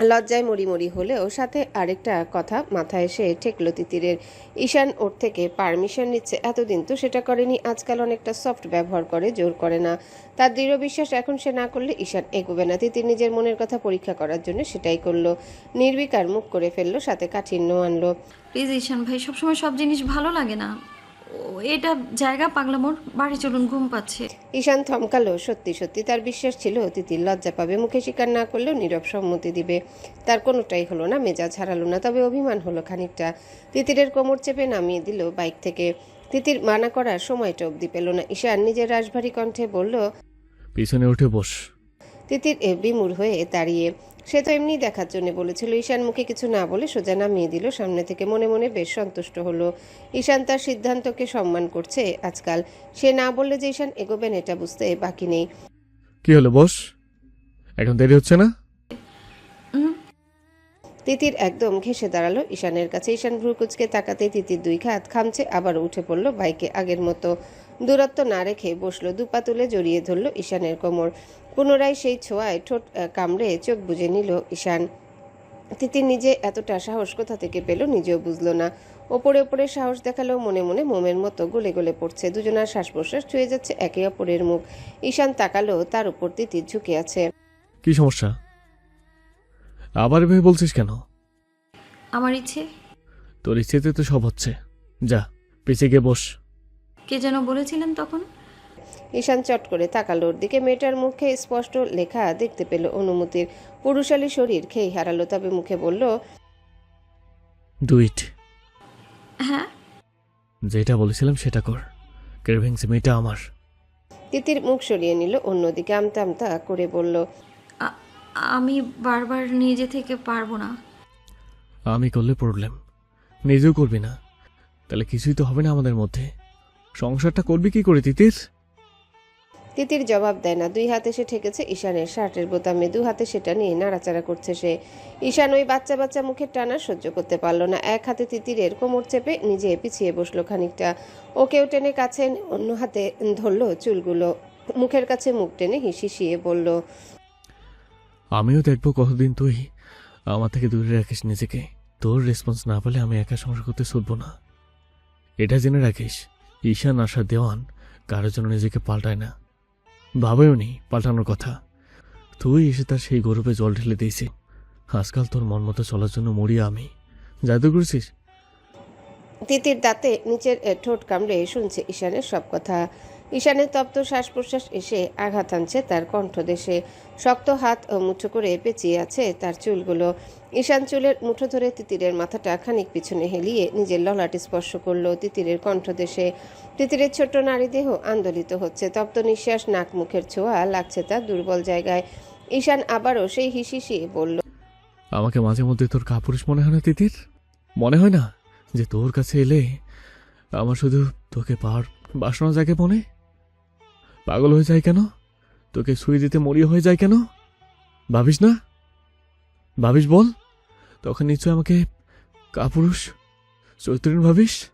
[SPEAKER 1] লজ্জায় মরি হলেও সাথে আরেকটা কথা মাথায় এসে ঠেকলো তিতিরের। ঈশান ওর থেকে পারমিশন নিচ্ছে। এতদিন তো সেটা করেনি। আজকাল অনেকটা সফট ব্যবহার করে, জোর করে না। তার দৃঢ় বিশ্বাস এখন সে না করলে ঈশান এগোবে না। তিতির নিজের মনের কথা পরীক্ষা করার জন্য সেটাই করলো। নির্বিকার মুখ করে ফেললো, সাথে কাঠিন্য আনলো।
[SPEAKER 3] প্লিজ ঈশান ভাই, সবসময় সব জিনিস ভালো লাগে না। এটা জায়গা পাগলামোর, বাড়ি চলুন, ঘুম পাচ্ছে।
[SPEAKER 1] ঈশান থমকালো। সত্যি সত্যি তার বিশ্বাস ছিল তিতির লজ্জা পাবে, মুখে স্বীকার না করলেও নীরব সম্মতি দিবে। তার কোনোটাই হলো না। মেজাজ হারালো না, তবে অভিমান হলো খানিকটা। তিতিরের কোমর চেপে নামিয়ে দিল বাইক থেকে। তিতির মানা করার সময়টা অবধি পেল না। ঈশান নিজের রাশভারী কণ্ঠে বলল,
[SPEAKER 2] পিছনে উঠে বস।
[SPEAKER 1] তিতির বিমূঢ় হয়ে দাঁড়িয়ে। সে তো এমনি দেখার জন্য বলেছিল। ঈশান মুখে কিছু না বলে সোজা নামিয়ে দিল সামনে থেকে। মনে মনে বেশ সন্তুষ্ট হলো। ঈশান তার সিদ্ধান্তকে সম্মান করছে আজকাল। সে না বললে যে ঈশান এগোবেন এটা বুঝতে বাকি নেই।
[SPEAKER 2] কি হলো বস, এখন দেরি হচ্ছে না?
[SPEAKER 1] তিতির একদম ঘেঁষে দাঁড়ালো ঈশানের কাছে। ঈশান ভ্রু কুচকে তাকাতেই তিতির 2 হাত খামছে, আবার উঠে পড়লো বাইকে। আগের মতো দূরত্ব না রেখে বসলো। দুপা তুলে জড়িয়ে ধরলো ঈশানের কোমর। পুনরায় সেই ছোঁয়ায় ঠোঁট কামড়ে চোখ বুজে নিল ঈশান। তিতির নিজে এতটা সাহস কোথা থেকে পেল নিজেও বুঝলো না। ওপরে ওপরে সাহস দেখালেও মনে মনে মোমের মতো গলে গলে পড়ছে। দুজনার শ্বাস প্রশ্বাস ছুঁয়ে যাচ্ছে একে অপরের মুখ। ঈশান তাকালো, তার উপর তিতির ঝুঁকে আছে।
[SPEAKER 2] কি সমস্যা? আবার ভেবে বলছিস কেন?
[SPEAKER 3] আমার ইচ্ছে।
[SPEAKER 2] তোর ইচ্ছেতে তো সব হচ্ছে। যা পিছিয়ে গিয়ে বস।
[SPEAKER 3] কে যেন বলেছিলেন তখন?
[SPEAKER 1] ঈশান চট করে তাকালো ওর দিকে। মেয়েটার মুখে স্পষ্ট লেখা দেখতে পেল অনুমতির। পুরুষালী শরীর খেই হারালো, তবে মুখে বলল,
[SPEAKER 2] ডু ইট।
[SPEAKER 3] হ্যাঁ।
[SPEAKER 2] যেটা বলেছিলাম সেটা কর। ক্রেভিংস মেয়েটা আমার।
[SPEAKER 1] তিতির মুখ সরিয়ে নিল অন্যদিকে, আমতা আমতা করে বলল,
[SPEAKER 3] আ- আমি বারবার নিজে থেকে পারবো না।
[SPEAKER 2] আমি করলে প্রবলেম, নিজেও করবি না, তাহলে কিছুই তো হবে না আমাদের মধ্যে। সংসারটা করবি কি করে তিতির?
[SPEAKER 1] তিতির জবাব দেয় না। দুই হাতে সে ঠেকেছে ঈশানের শার্টের বোতামে, দু হাতে সেটা নিয়ে নাড়াচাড়া করছে সে। ঈশান ওই বাচ্চা বাচ্চা মুখের টানা সহ্য করতে পারল না। এক হাতে তিতিরের কোমর চেপে নিজে পিছিয়ে বসলো খানিকটা। ওকেও টেনে কাছে এনে অন্য হাতে ধরলো চুলগুলো, মুখের কাছে মুখ টেনে হিসিয়ে বলল,
[SPEAKER 2] আমিও দেখবো কতদিন তুই আমার থেকে দূরে রাখিস নিজেকে। তোর রেসপন্স না পেলে আমি একা সংসার করতে ছুটবো না। এটা জেনে রাখিস, ঈশান আশা দেওয়ান কারোর জন্য নিজেকে পাল্টায় না, ভাবেও নি পাল্টানোর কথা। তুই এসে তার সেই গৌরবে জল ঢেলে দিয়েছি। আজকাল তোর মন মতো চলার জন্য মরিয়া আমি। জাদু করছিস?
[SPEAKER 1] তিতির দাঁতে নিচের ঠোঁট কামড়ে শুনছে ঈশানের সব কথা। ঈশানের তপ্ত শ্বাস প্রশ্বাস এসে আঘাত আনছে তার কণ্ঠদেশে। শক্ত হাত মুঠো করে পেঁচিয়ে আছে তার চুলগুলো। ঈশান চুলের মুঠো ধরে তিতিরের মাথাটা খানিক পিছনে হেলিয়ে নিজের ললাট স্পর্শ করলো তিতিরের কণ্ঠদেশে। তিতিরের ছোট্ট নারী দেহ আন্দোলিত হচ্ছে, তপ্ত নিঃশ্বাস নাক মুখের ছোঁয়া লাগছে তার দুর্বল জায়গায়। ঈশান আবারও সেই হিসিয়ে বলল,
[SPEAKER 2] আমাকে মাঝে মধ্যে তোর কাপুরুষ মনে হয় না তিতির? মনে হয় না যে তোর কাছে এলে আমার শুধু তোকে পাওয়ার বাসনা জাগে মনে? পাগল হয়ে যায় কেন? তোকে ছুঁয়ে দিতে মরিয়া হয়ে যায় কেন? ভাবিস না? ভাবিস বল? তখন নিশ্চয় আমাকে কাপুরুষ চৈত্রীন ভাবিস।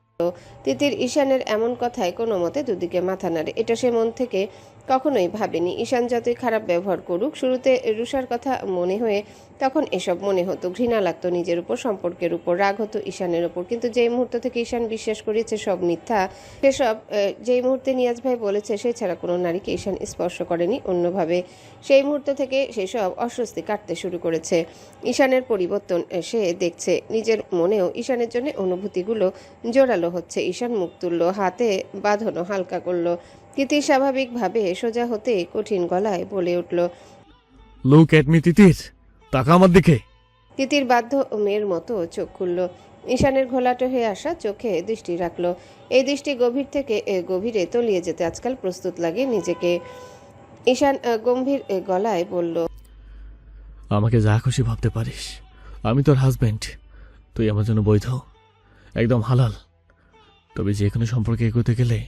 [SPEAKER 1] তিতির ঈশানের এমন কথায় কোনো মতে দুদিকে মাথা নাড়ে। এটা সে মন থেকে কখনোই ভাবেনি। ঈশান যতই খারাপ ব্যবহার করুক, শুরুতে রুষার কথা মনে হয়ে তখন এসব মনে হতো। ঘৃণা লাগতো নিজের উপর, সম্পর্কের উপর, রাগ হতো ঈশানের উপর। কিন্তু যেই মুহূর্ত থেকে ঈশান বিশ্বাস করেছে সব মিথ্যা, সেসব যেই মুহূর্তে নিয়াজ ভাই বলেছে সে ছাড়া কোনো নারীকে ঈশান স্পর্শ করেনি অন্যভাবে, সেই মুহূর্ত থেকে সেসব অস্বস্তি কাটতে শুরু করেছে। ঈশানের পরিবর্তন সে দেখছে, নিজের মনেও ঈশানের জন্য অনুভূতিগুলো জোরালো হচ্ছে। ঈশান মুখ তুলল, হাতে বাঁধনো হালকা করলো। তিতির স্বাভাবিকভাবে সোজা হতে কঠিন গলায় বলে উঠল,
[SPEAKER 2] লুক এট মি তিতির, তাকা আমার দিকে।
[SPEAKER 1] তিতির বাধ্য মেয়ের মতো চোখ খুলল। ঈশানের ঘোলাটে হয়ে আসা চোখে দৃষ্টি রাখলো। এই দৃষ্টি গভীর থেকে গভীরে তলিয়ে যেতে আজকাল প্রস্তুত লাগে নিজেকে। ঈশান গম্ভীর গলায় বলল,
[SPEAKER 2] আমাকে যা খুশি ভাবতে পারিস, আমি তোর হাজবেন্ড। তুই আমার জন্য বৈধ, একদম হালাল। তবে যে কোনো সম্পর্কে এগোতে গেলে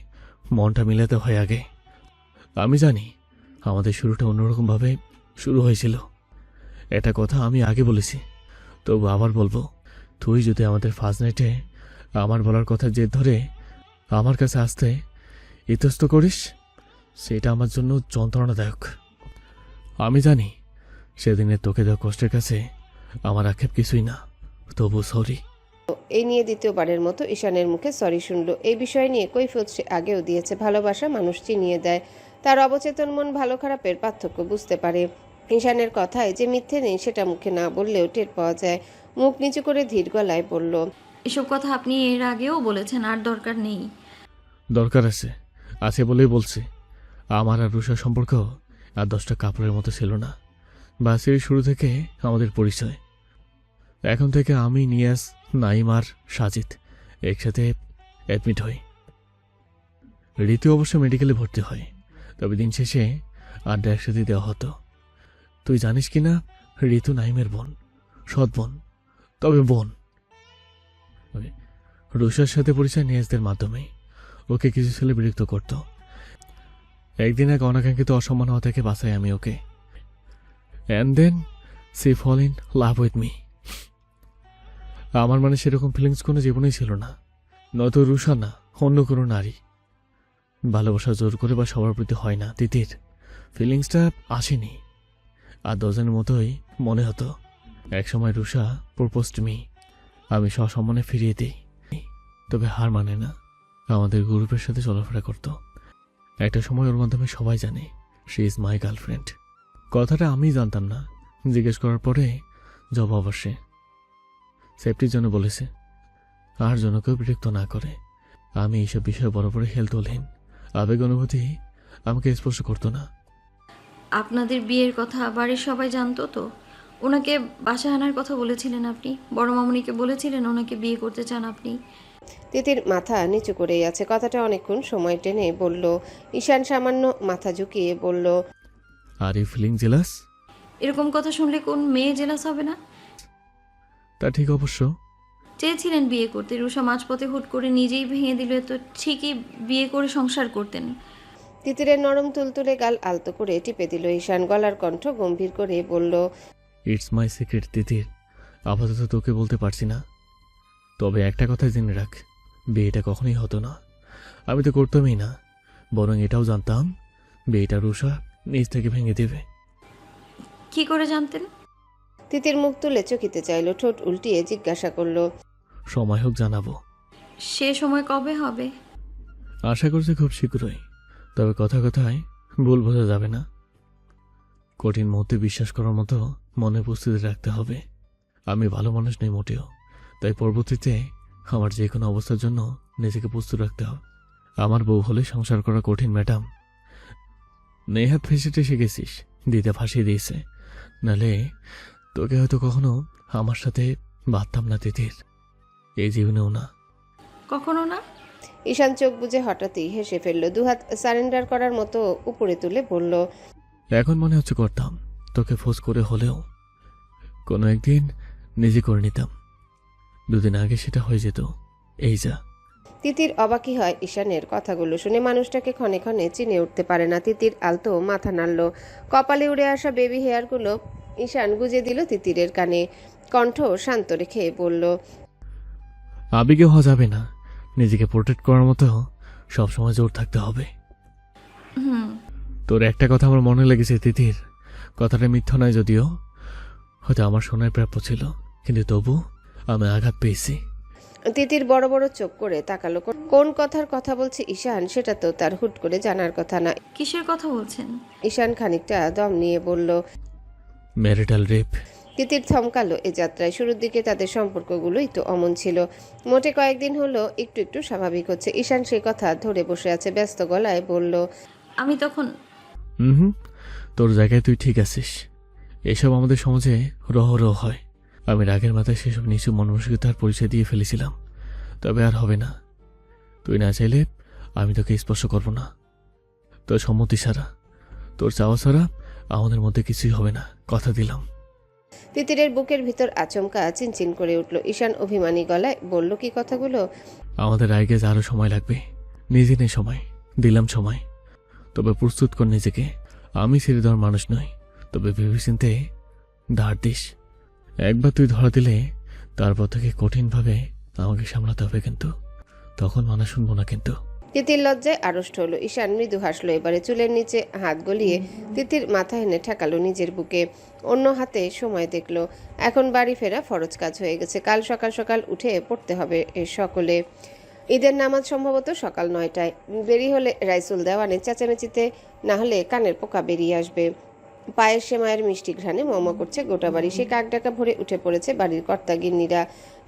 [SPEAKER 2] মনটা মিলাতে হয় আগে। আমি জানি আমাদের শুরুটা অন্যরকমভাবে শুরু হয়েছিল, এটা কথা আমি আগে বলেছি, তবু আবার বলবো। তুই যদি আমাদের ফার্স্ট নাইটে আমার বলার কথা জেদ ধরে আমার কাছে আসতে ইতস্ত করিস, সেটা আমার জন্য যন্ত্রণাদায়ক। আমি জানি সেদিনের তোকে দেওয়া কষ্টের কাছে আমার আক্ষেপ কিছুই না, তবু সরি।
[SPEAKER 1] এই নিয়ে দ্বিতীয়বারের মতো ঈশানের মুখে সরি শুনল। এই বিষয় নিয়ে কৈফিয়ত সে আগেও দিয়েছে। ভালোবাসা মানুষ চিনিয়ে দেয়, তার অবচেতন মন ভালো খারাপের পার্থক্য বুঝতে পারে। ঈশানের কথায় যে মিথ্যে নেই সেটা মুখে না বললেও টের পাওয়া যায়। মুখ নিচু করে ধীর গলায় বলল,
[SPEAKER 3] এসব কথা আপনি এর আগেও বলেছেন, আর দরকার নেই।
[SPEAKER 2] দরকার আছে, আছে বলেই বলছি। আমার আর রুষার সম্পর্ক আর 10টা কাপড়ের মতো ছিল না। বাসের শুরু থেকে আমাদের পরিচয়। এখন থেকে আমি, নিয়াজ, নাইম আর সাজিদ একসাথে অ্যাডমিট হই। ঋতু অবশ্য মেডিকেলে ভর্তি হয়, তবে দিন শেষে আড্ডা একসাথে দেওয়া হতো। তুই জানিস কি না, ঋতু নাইমের বোন, সৎ বোন, তবে বোন। রুষার সাথে পরিচয় নিয়াজদের মাধ্যমেই। ওকে কিছু ছেলে বিরক্ত করত। একদিন এক অনাকাঙ্ক্ষিত অসম্মান হওয়া থেকে বাঁচাই আমি ওকে। And then she fall in love with me. আমার মানে সেরকম ফিলিংস কোনো জীবনেই ছিল না, নয়তো রুষা না অন্য কোনো নারী। ভালোবাসা জোর করে বা সবার প্রতি হয় না তিতির, ফিলিংসটা আসেনি। আর 10 জনের মতোই মনে হতো। একসময় রুষা প্রপোজ টু মি, আমি সসম্মানে ফিরিয়ে দিই। তবে হার মানে না, আমাদের গ্রুপের সাথে চলাফেরা করত। একটা সময় ওর মাধ্যমে সবাই জানে শি ইজ মাই গার্লফ্রেন্ড। কথাটা আমি জানতাম না, জিজ্ঞেস করার পরে জবাব আসে। সেফটির জন্য বলেছে, আর যেন কেউ বিরক্ত না করে। আমি এইসব বিষয়ে বড় বড় হেলদোলহীন, আবেগ অনুভূতি আমাকে স্পর্শ করতো না।
[SPEAKER 3] আপনাদের বিয়ের কথা বাড়ির সবাই জানতো তো? ওনাকে বাসায় আনার কথা বলেছিলেন আপনি? বড় মামুনিকে বলেছিলেন ওনাকে বিয়ে করতে চান আপনি?
[SPEAKER 1] তিতির মাথা নিচু করেই আছে। কথাটা অনেকক্ষণ সময় টেনে বলল। ঈশান সামান্য মাথা ঝুঁকিয়ে বলল,
[SPEAKER 2] আর ইউ ফিলিং জেলাস?
[SPEAKER 3] এরকম কথা শুনলে কোন মেয়ে জেলাস হবে না?
[SPEAKER 2] তা ঠিক অবশ্য।
[SPEAKER 3] চেয়েছিলেন বিয়ে করতে, রুষা মাঝপথে হুট করে নিজেই ভেঙে দিলে তো ঠিকই বিয়ে করে সংসার করতেন।
[SPEAKER 1] তিতিরের নরম তুলতুলে গাল আলতো করে টিপে দিল ঈশান। গলার কণ্ঠ গম্ভীর করে বলল,
[SPEAKER 2] ইটস মাই সিক্রেট তিতির, আপাতত তোকে বলতে পারছি না। তবে একটা কথা জেনে রাখ, বিয়েটা কখনোই হতো না। আমি তো করতামই না, বরং এটাও জানতাম বিয়েটা রুষা নিজ থেকে ভেঙে দেবে।
[SPEAKER 3] কি করে জানতেন?
[SPEAKER 1] তিতির মুখ তুলে চকিতে চাইল, ঠোঁট উল্টিয়ে জিজ্ঞাসা করল,
[SPEAKER 2] সময় হোক জানাবো।
[SPEAKER 3] সে সময় কবে হবে?
[SPEAKER 2] আশা করছি খুব শীঘ্রই। তবে কথায় ভুল বোঝা যাবে না। কঠিন মুহূর্তে বিশ্বাস করার মতো মনে প্রস্তুতি রাখতে হবে। আমি ভালো মানুষ নই মোটেও, তাই পরবর্তীতে আমার যে কোনো অবস্থার জন্য নিজেকে প্রস্তুত রাখতে হবে। আমার বউ হলে সংসার করা কঠিন ম্যাডাম। নেহাত ফেসেটে শিখেছিস, দিতে ফাঁসিয়ে দিয়েছে, নালে তোকে হয়তো কখনো আমার সাথে বাঁধতাম না তিতির, এই জীবনেও না।
[SPEAKER 3] কখনো না?
[SPEAKER 1] ঈশান চোখ বুজে হঠাৎই হেসে ফেলল। দুহাত সারেন্ডার করার মতো উপরে তুলে বলল,
[SPEAKER 2] এখন মনে হচ্ছে করতাম, তোকে ফোর্স করে হলেও কোনো একদিন নিজে করে নিতাম। দুদিন আগে সেটা হয়ে যেত। এই যা।
[SPEAKER 1] তিতির অবাকই হয় ঈশানের কথাগুলো শুনে। মানুষটাকে ক্ষণে ক্ষণে চিনে উঠতে পারে না। তিতির আলতো মাথা নাড়ল। কপালে উড়ে আসা বেবি হেয়ারগুলো ঈশান গুজে দিল তিতিরের কানে। কণ্ঠ শান্ত রেখে বলল,
[SPEAKER 2] আবেগে হওয়া যাবে না, নিজেকে প্রোটেক্ট করার মতো সবসময় জোর থাকতে হবে।
[SPEAKER 3] হুম।
[SPEAKER 2] তোর একটা কথা আমার মনে লেগেছে তিতির, কথাটা মিথ্যা নয় যদিও, হয়তো আমার শোনার প্রাপ্য ছিল, কিন্তু তবু আমি আঘাত পেয়েছি।
[SPEAKER 1] তিতির বড় বড় চোখ করে তাকালো। কোন কথার কথা বলছে ঈশান সেটা তো তার হুট করে জানার কথা না।
[SPEAKER 3] কিসের কথা বলছেন?
[SPEAKER 1] ঈশান খানিকটা দম নিয়ে বলল।
[SPEAKER 2] Marital rape.
[SPEAKER 1] তিতির থমকালো এ যাত্রায়। শুরুর দিকে তাদের সম্পর্কগুলোই তো অমন ছিল, মোটে কয়েকদিন হলো একটু একটু স্বাভাবিক হচ্ছে। ঈশান সে কথা ধরে বসে আছে, ব্যস্ত গলায় বলল,
[SPEAKER 3] আমি তখন
[SPEAKER 2] হুম, তোর জায়গায় তুই ঠিক আছিস। এসব আমাদের সমাজে রহ হয়। আমি রাগের মাথায় সেসব নিচু মানসিকতার পরিচয় দিয়ে ফেলেছিলাম, তবে আর হবে না। তুই না চাইলে আমি তোকে স্পর্শ করব না, তোর সম্মতি ছাড়া, তোর চাওয়া ছাড়া আমাদের মধ্যে কিছুই হবে না, কথা দিলাম।
[SPEAKER 1] তিতিরের বুকের ভিতর আচমকা চিনচিন করে উঠল। ঈশান অভিমানী গলায় বলল, কি কথাগুলো?
[SPEAKER 2] আমাদের আগে আরো সময় লাগবে। নিজে নেই সময়, দিলাম সময়, তবে প্রস্তুত কর নিজেকে। আমি ছেড়ে দেওয়ার মানুষ নই, তবে ভেবেচিন্তে ধার দিস। একবার তুই ধরা দিলে তারপর থেকে কঠিনভাবে আমাকে সামলাতে হবে, কিন্তু তখন মানা শুনবো না কিন্তু।
[SPEAKER 1] তিতির লজ্জায় আড়ষ্ট হলো। ঈশান মৃদু হাসলো। এবারে চুলের নিচে হাত গলিয়ে তিতির মাথা এনে ঠেকালো নিজের বুকে। অন্য হাতে সময় দেখলো। এখন বাড়ি ফেরা ফরজ কাজ হয়ে গেছে। কাল সকাল সকাল উঠে পড়তে হবে সকলে। ঈদের নামাজ সম্ভবত সকাল 9টায়। দেরি হলে রাইসুল দেওয়ানের চেঁচামেচিতে না হলে কানের পোকা বেরিয়ে আসবে। পায়ের সেমায়ের মিষ্টি ঘ্রাণে মম করছে গোটা বাড়ি। সে কাকডাকা ভরে উঠে পড়েছে বাড়ির কর্তা গিন্নিরা।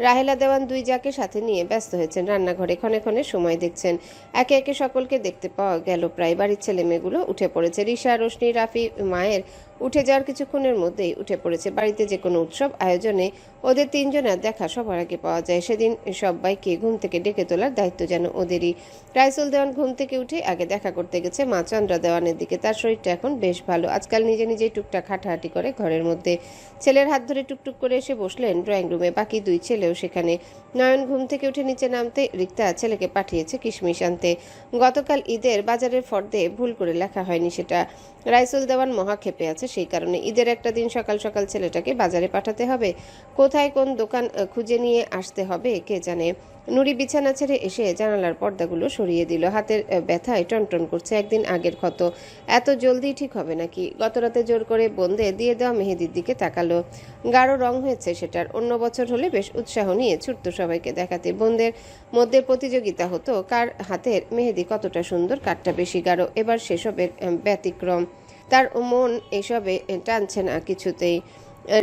[SPEAKER 1] রাহেলা দেওয়ান দুই জাকে সাথে নিয়ে ব্যস্ত হয়েছেন রান্নাঘরে, ক্ষণে ক্ষণে সময় দেখছেন। একে একে সকলকে দেখতে পাওয়া গেল প্রায়। বাড়ির ছেলে মেয়েগুলো উঠে পড়েছে। রিশা, রোশনি, রাফি, মায়ের উঠে যাওয়ার কিছুক্ষণের মধ্যেই উঠে পড়েছে। বাড়িতে যে কোনো উৎসব আয়োজনে ওদের তিনজনের দেখা সবার আগে পাওয়া যায়। সেদিন সবাইকে ঘুম থেকে ডেকে তোলার দায়িত্ব যেন ওদেরই। রাইসুল দেওয়ান ঘুম থেকে উঠে আগে দেখা করতে গেছে মা চন্দ্রা দেওয়ানের দিকে। তার শরীরটা এখন বেশ ভালো। আজকাল নিজে নিজেই টুকটাক হাঁটাহাঁটি করে ঘরের মধ্যে। ছেলের হাত ধরে টুকটুক করে এসে বসলেন ড্রয়িং রুমে। বাকি দুই ছেলেও সেখানে। নয়ন ঘুম থেকে উঠে নিচে নামতে রিক্তা ছেলেকে পাঠিয়েছে কিশমিশ আনতে। গতকাল ঈদের বাজারের ফর্দে ভুল করে লেখা হয়নি সেটা। রাইসুল দেওয়ান মহা ক্ষেপে আছে সেই কারণে। ঈদের একটা দিন সকাল সকাল ছেলেটাকে বাজারে পাঠাতে হবে। কোথায় কোন দোকান খুঁজে নিয়ে আসতে হবে কে জানে। নুরি বিছানা ছেড়ে এসে জানালার পর্দাগুলো সরিয়ে দিল। হাতের ব্যথায় টনটন করছে। একদিন আগের ক্ষত, এত জলদি ঠিক হবে নাকি? গতরাতে জোর করে বন্ধে দিয়ে দেওয়া মেহেদির দিকে তাকালো। গাঢ় রং হয়েছে সেটার। অন্য বছর হলে বেশ উৎসাহ নিয়ে ছুটত সবাইকে দেখাতে। বোনদের মধ্যে প্রতিযোগিতা হতো কার হাতের মেহেদি কতটা সুন্দর, কারটা বেশি গাঢ়। এবার সেসবের ব্যতিক্রম। তার মন এসবে টানছে না কিছুতেই।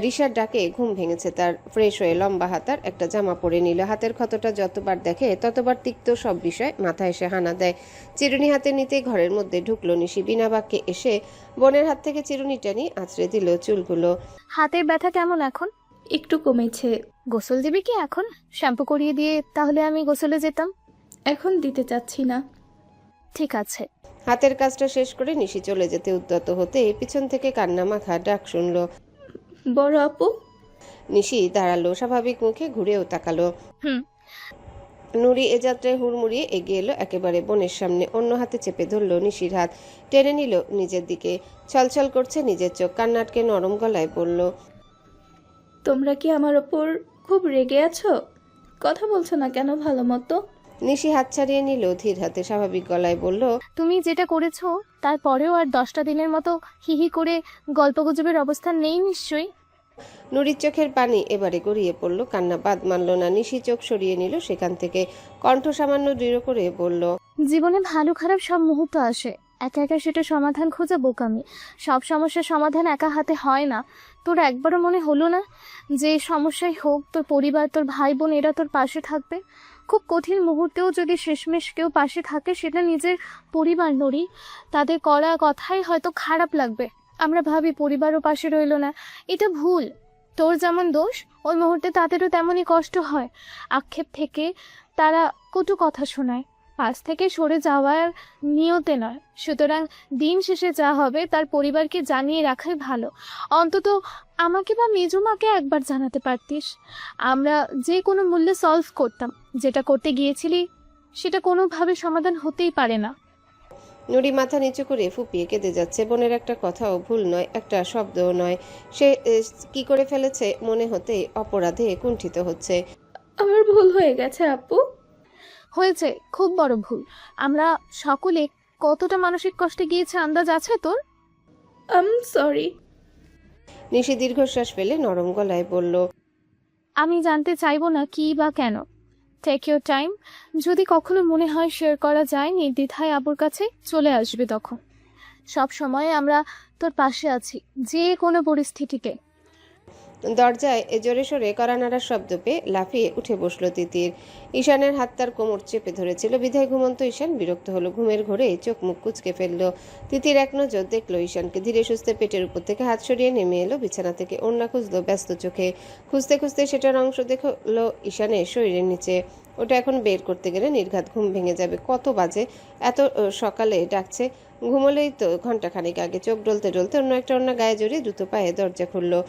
[SPEAKER 1] রিশার ডাকে ঘুম ভেঙেছে তার। ফ্রেশ হয়ে লম্বা হাতার একটা জামা পরে নিল। হাতের ক্ষতটা যতবার দেখে ততবার তিক্ত সব বিষয় মাথায় এসে হানা দেয়। চিরুনি হাতে নিতেই ঘরের মধ্যে ঢুকলো নিশি। বিনা বাক্যে এসে বোনের হাত থেকে চিরুনিটা নিয়ে আঁচড়ে দিল চুলগুলো।
[SPEAKER 4] হাতের ব্যথা কেমন এখন?
[SPEAKER 5] একটু কমেছে।
[SPEAKER 4] গোসল দিবি কি এখন? শ্যাম্পু করিয়ে দিয়ে তাহলে আমি গোসলে যেতাম।
[SPEAKER 5] এখন দিতে চাচ্ছি না।
[SPEAKER 4] ঠিক আছে।
[SPEAKER 1] হাতের কাজটা শেষ করে নিশি চলে যেতে উদ্যত হতে পিছন থেকে কান্না মাখা ডাক শুনল।
[SPEAKER 5] বড় আপু।
[SPEAKER 1] নিশি দাঁড়ালো, স্বাভাবিক মুখে ঘুরেও তাকালো।
[SPEAKER 4] হুম।
[SPEAKER 1] নুরি এ যাত্রায় হুড়মুড়িয়ে এগিয়ে এলো একেবারে বোনের সামনে। অন্য হাতে চেপে ধরলো নিশির হাত, টেনে নিল নিজের দিকে। ছলছল করছে নিজের চোখ। কান্নাটকে নরম গলায় বলল,
[SPEAKER 5] তোমরা কি আমার ওপর খুব রেগে আছো? কথা বলছো না কেন ভালো মতো?
[SPEAKER 1] নিশি হাত ছাড়িয়ে নিল ধীর হাতে, স্বাভাবিক গলায় বলল,
[SPEAKER 4] তুমি যেটা করেছো তারপরেও আর 10টা দিনের মতো হিহি করে গল্পগুজবের অবস্থান নেই নিশ্চয়ই।
[SPEAKER 1] নুরির চোখের পানি এবারে গড়িয়ে পড়ল। কান্না বাদ মানল না। নিশি চোখ সরিয়ে নিল সেখান থেকে। কণ্ঠ সামান্য দৃঢ় করে বলল,
[SPEAKER 4] জীবনে ভালো খারাপ সব মুহূর্ত আসে, একা একা সেটা সমাধান খোঁজা বোকামি। সব সমস্যার সমাধান একা হাতে হয় না। তোর একবারও মনে হলো না যে সমস্যাই হোক তোর পরিবার, তোর ভাই বোন এরা তোর পাশে থাকবে? খুব কঠিন মুহূর্তেও যদি শেষমেশ কেউ পাশে থাকে সেটা নিজের পরিবার নড়ি। তাদের করা কথাই হয়তো খারাপ লাগবে, আমরা ভাবি পরিবারও পাশে রইলো না। এটা ভুল। তোর যেমন দোষ ওই মুহূর্তে তাদেরও তেমনই কষ্ট হয়। আক্ষেপ থেকে তারা কটু কথা শোনায়, পাশ থেকে সরে যাওয়ার নিয়তে নয়। সুতরাং দিন শেষে যা হবে তার পরিবারকে জানিয়ে রাখাই ভালো। অন্তত আমাকে বা মেজুমাকে একবার জানাতে পারতিস, আমরা যে কোনো মূল্যে সলভ করতাম। যেটা করতে গিয়েছিলি সেটা কোনোভাবে সমাধান হতেই পারে না।
[SPEAKER 1] নুরি মাথা নিচু করে ফুপিয়ে কেঁদে যাচ্ছে। বোনের একটা কথাও ভুল নয়, একটা শব্দও নয়। সে কি করে ফেলেছে মনে হতেই অপরাধে কুণ্ঠিত হচ্ছে।
[SPEAKER 5] আমার ভুল হয়ে গেছে আপু।
[SPEAKER 4] হয়েছে খুব বড় ভুল। আমরা সকলে কতটা মানসিক কষ্টে গিয়েছে আন্দাজ আছে তোর?
[SPEAKER 5] সরি।
[SPEAKER 1] নিশি দীর্ঘশ্বাস ফেলে নরম গলায় বলল,
[SPEAKER 4] আমি জানতে চাইবো না কি বা কেন। Take your time. যদি কখনো মনে হয় শেয়ার করা যায় নির্দ্বিধায় আবুর কাছে চলে আসবে তখন। সব সময় আমরা তোর পাশে আছি যে কোনো পরিস্থিতিতে।
[SPEAKER 1] দরজায় জোরে সোরে কড়া নাড়ার শব্দ পেয়ে লাফিয়ে উঠে বসলো তিতির। ঈশানের হাত তার কোমর চেপে ধরেছিল বিধায় ঘুমন্ত ঈশান বিরক্ত হলো। ঘুমের ঘোরে চোখ মুখ কুচকে ফেললো। তিতির এক নজর দেখলো ঈশানকে। ধীরে সুস্থে পেটের উপর থেকে হাত সরিয়ে নেমে এলো বিছানা থেকে। ওড়না খুঁজলো ব্যস্ত চোখে। খুঁজতে খুঁজতে সেটার অংশ দেখলো ঈশানের শরীরের নিচে। ওটা এখন বের করতে গেলে নির্ঘাত ঘুম ভেঙে যাবে। কত বাজে? এত সকালে ডাকছে? ঘুমোলেই তো ঘন্টাখানেক আগে। চোখ ডলতে ডলতে অন্য একটা ওড়না গায়ে জড়িয়ে দ্রুত পায়ে দরজা খুললো।